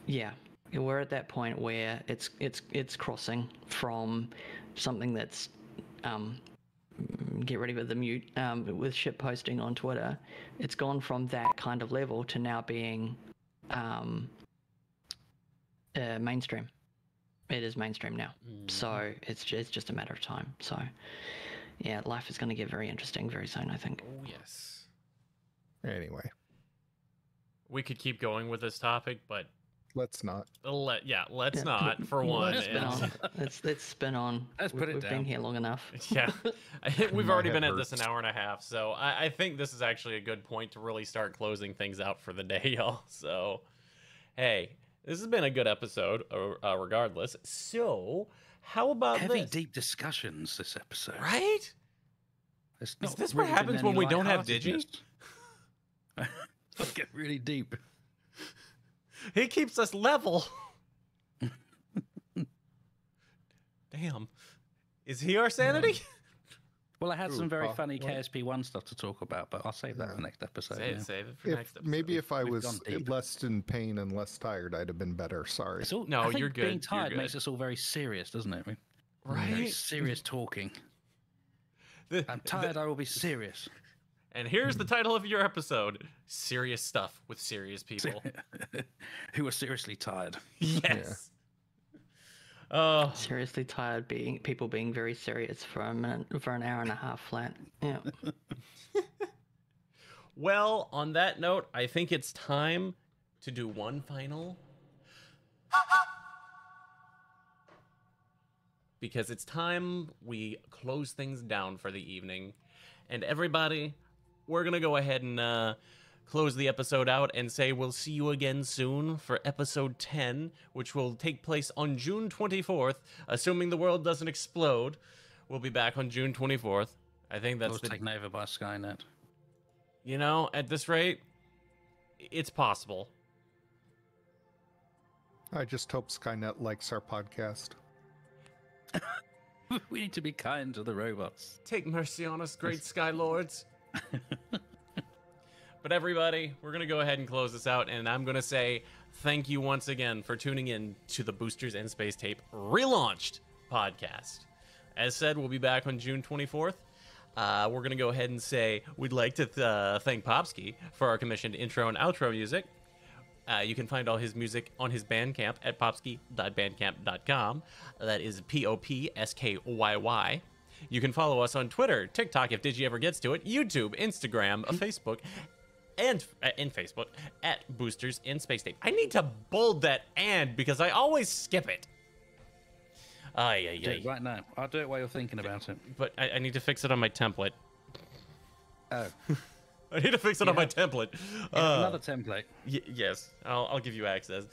Yeah, we're at that point where it's crossing from something that's get ready with the mute with shit posting on Twitter. It's gone from that kind of level to now being mainstream. It is mainstream now, so it's just a matter of time. So yeah, life is going to get very interesting very soon, I think. Oh yes. Anyway, We could keep going with this topic, but let's not. Let's not. For one, Let's spin on. Let's spin on. Let's put it We've down. been here long enough. yeah, we've My already head been at this hurts. an hour and a half, so I think this is actually a good point to really start closing things out for the day, y'all. So, hey, this has been a good episode, regardless. So, how about Heavy, this? deep discussions this episode. Right? It's Is not this what really happens been when any we don't have Digi? lightheartedness. Let's get really deep. He keeps us level. Damn. Is he our sanity? Well, I had some very funny what? KSP1 stuff to talk about, but I'll save that for next episode. yeah. Save it for next episode. Maybe if I We've was gone deep. less in pain and less tired, I'd have been better. Sorry. It's all, No, I think you're good, Being you're tired good. makes us all very serious, doesn't it? Very Right? serious talking. The- I'm tired. I will be serious. And here's the title of your episode: Serious Stuff with Serious People. Who are seriously tired. Yes. Oh, Seriously tired people being very serious for an hour and a half flat. Yeah. well, on that note, I think it's time to do one final. Because it's time we close things down for the evening. And everybody, we're going to go ahead and close the episode out and say we'll see you again soon for episode 10, which will take place on June 24th, assuming the world doesn't explode. We'll be back on June 24th. I think that's taken over by Skynet. You know, at this rate, it's possible. I just hope Skynet likes our podcast. We need to be kind to the robots. Take mercy on us, great Sky Lords. But everybody, we're going to go ahead and close this out, and I'm going to say thank you once again for tuning in to the Boosters and Space Tape relaunched podcast. As said, we'll be back on June 24th. We're going to go ahead and say we'd like to thank Popsky for our commissioned intro and outro music. You can find all his music on his Bandcamp at popsky.bandcamp.com. That is POPSKYY. You can follow us on Twitter, TikTok if Digi ever gets to it, YouTube, Instagram, Facebook, and in Facebook at Boosters in Space Tape. I need to bold that "and" because I always skip it. Do it right now. I'll do it while you're thinking about it. But I need to fix it on my template. Oh. I need to fix it on my template. Another template. Yes, I'll give you access.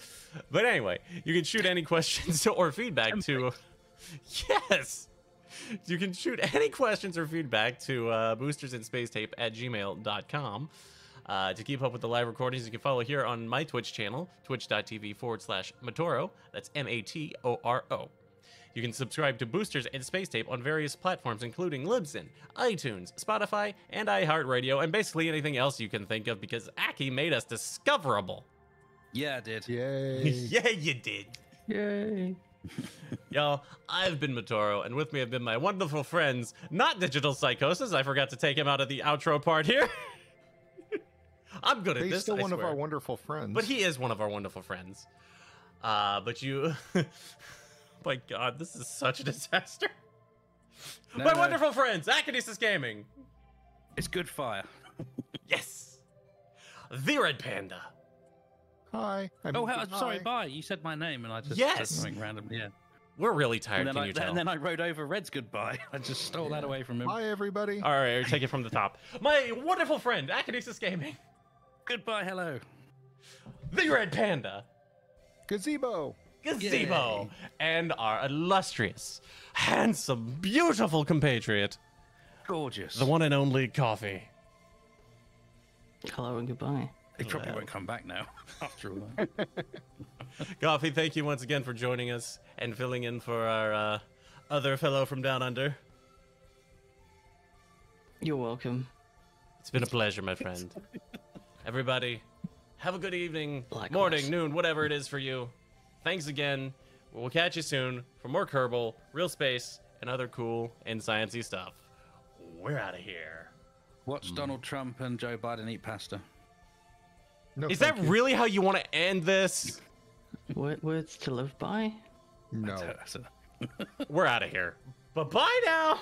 But anyway, you can shoot any questions or feedback to... Yes! You can shoot any questions or feedback to boostersinspacetape@gmail.com. To keep up with the live recordings, you can follow here on my Twitch channel, twitch.tv/Matoro. That's Matoro. You can subscribe to Boosters and Space Tape on various platforms, including Libsyn, iTunes, Spotify, and iHeartRadio, and basically anything else you can think of, because Aki made us discoverable. Yeah, I did. Yay. Yeah, you did. Yay. Y'all, I've been Matoro, and with me have been my wonderful friends, not Digital Psychosis. I forgot to take him out of the outro part here. I'm good at He's this. still I one of swear. our wonderful friends. But he is one of our wonderful friends. But you... My God, this is such a disaster. No, my no. wonderful friends, Akinesis Gaming. It's good fire. Yes. The Red Panda. Hi. I'm sorry, bye. You said my name and I just Yes. said something random. Yeah. We're really tired, And can you tell? then I rode over Red's goodbye. I just stole that away from him. Hi, everybody. All right, take it from the top. My wonderful friend, Akinesis Gaming. Goodbye, hello. The Red Panda. Gazebo. Gazebo. And our illustrious, handsome, beautiful compatriot, Gorgeous. the one and only Kofeyh. Hello and goodbye. He probably won't come back now, after all. Kofeyh, thank you once again for joining us and filling in for our other fellow from down under. You're welcome. It's been a pleasure, my friend. Everybody, have a good evening, Likewise. morning, noon, whatever it is for you. Thanks again. We'll catch you soon for more Kerbal, real space, and other cool and sciencey stuff. We're out of here. Watch Donald Trump and Joe Biden eat pasta. No, Is thank that you. really how you want to end this? Words to live by? No. That's it. We're out of here. Bye-bye now.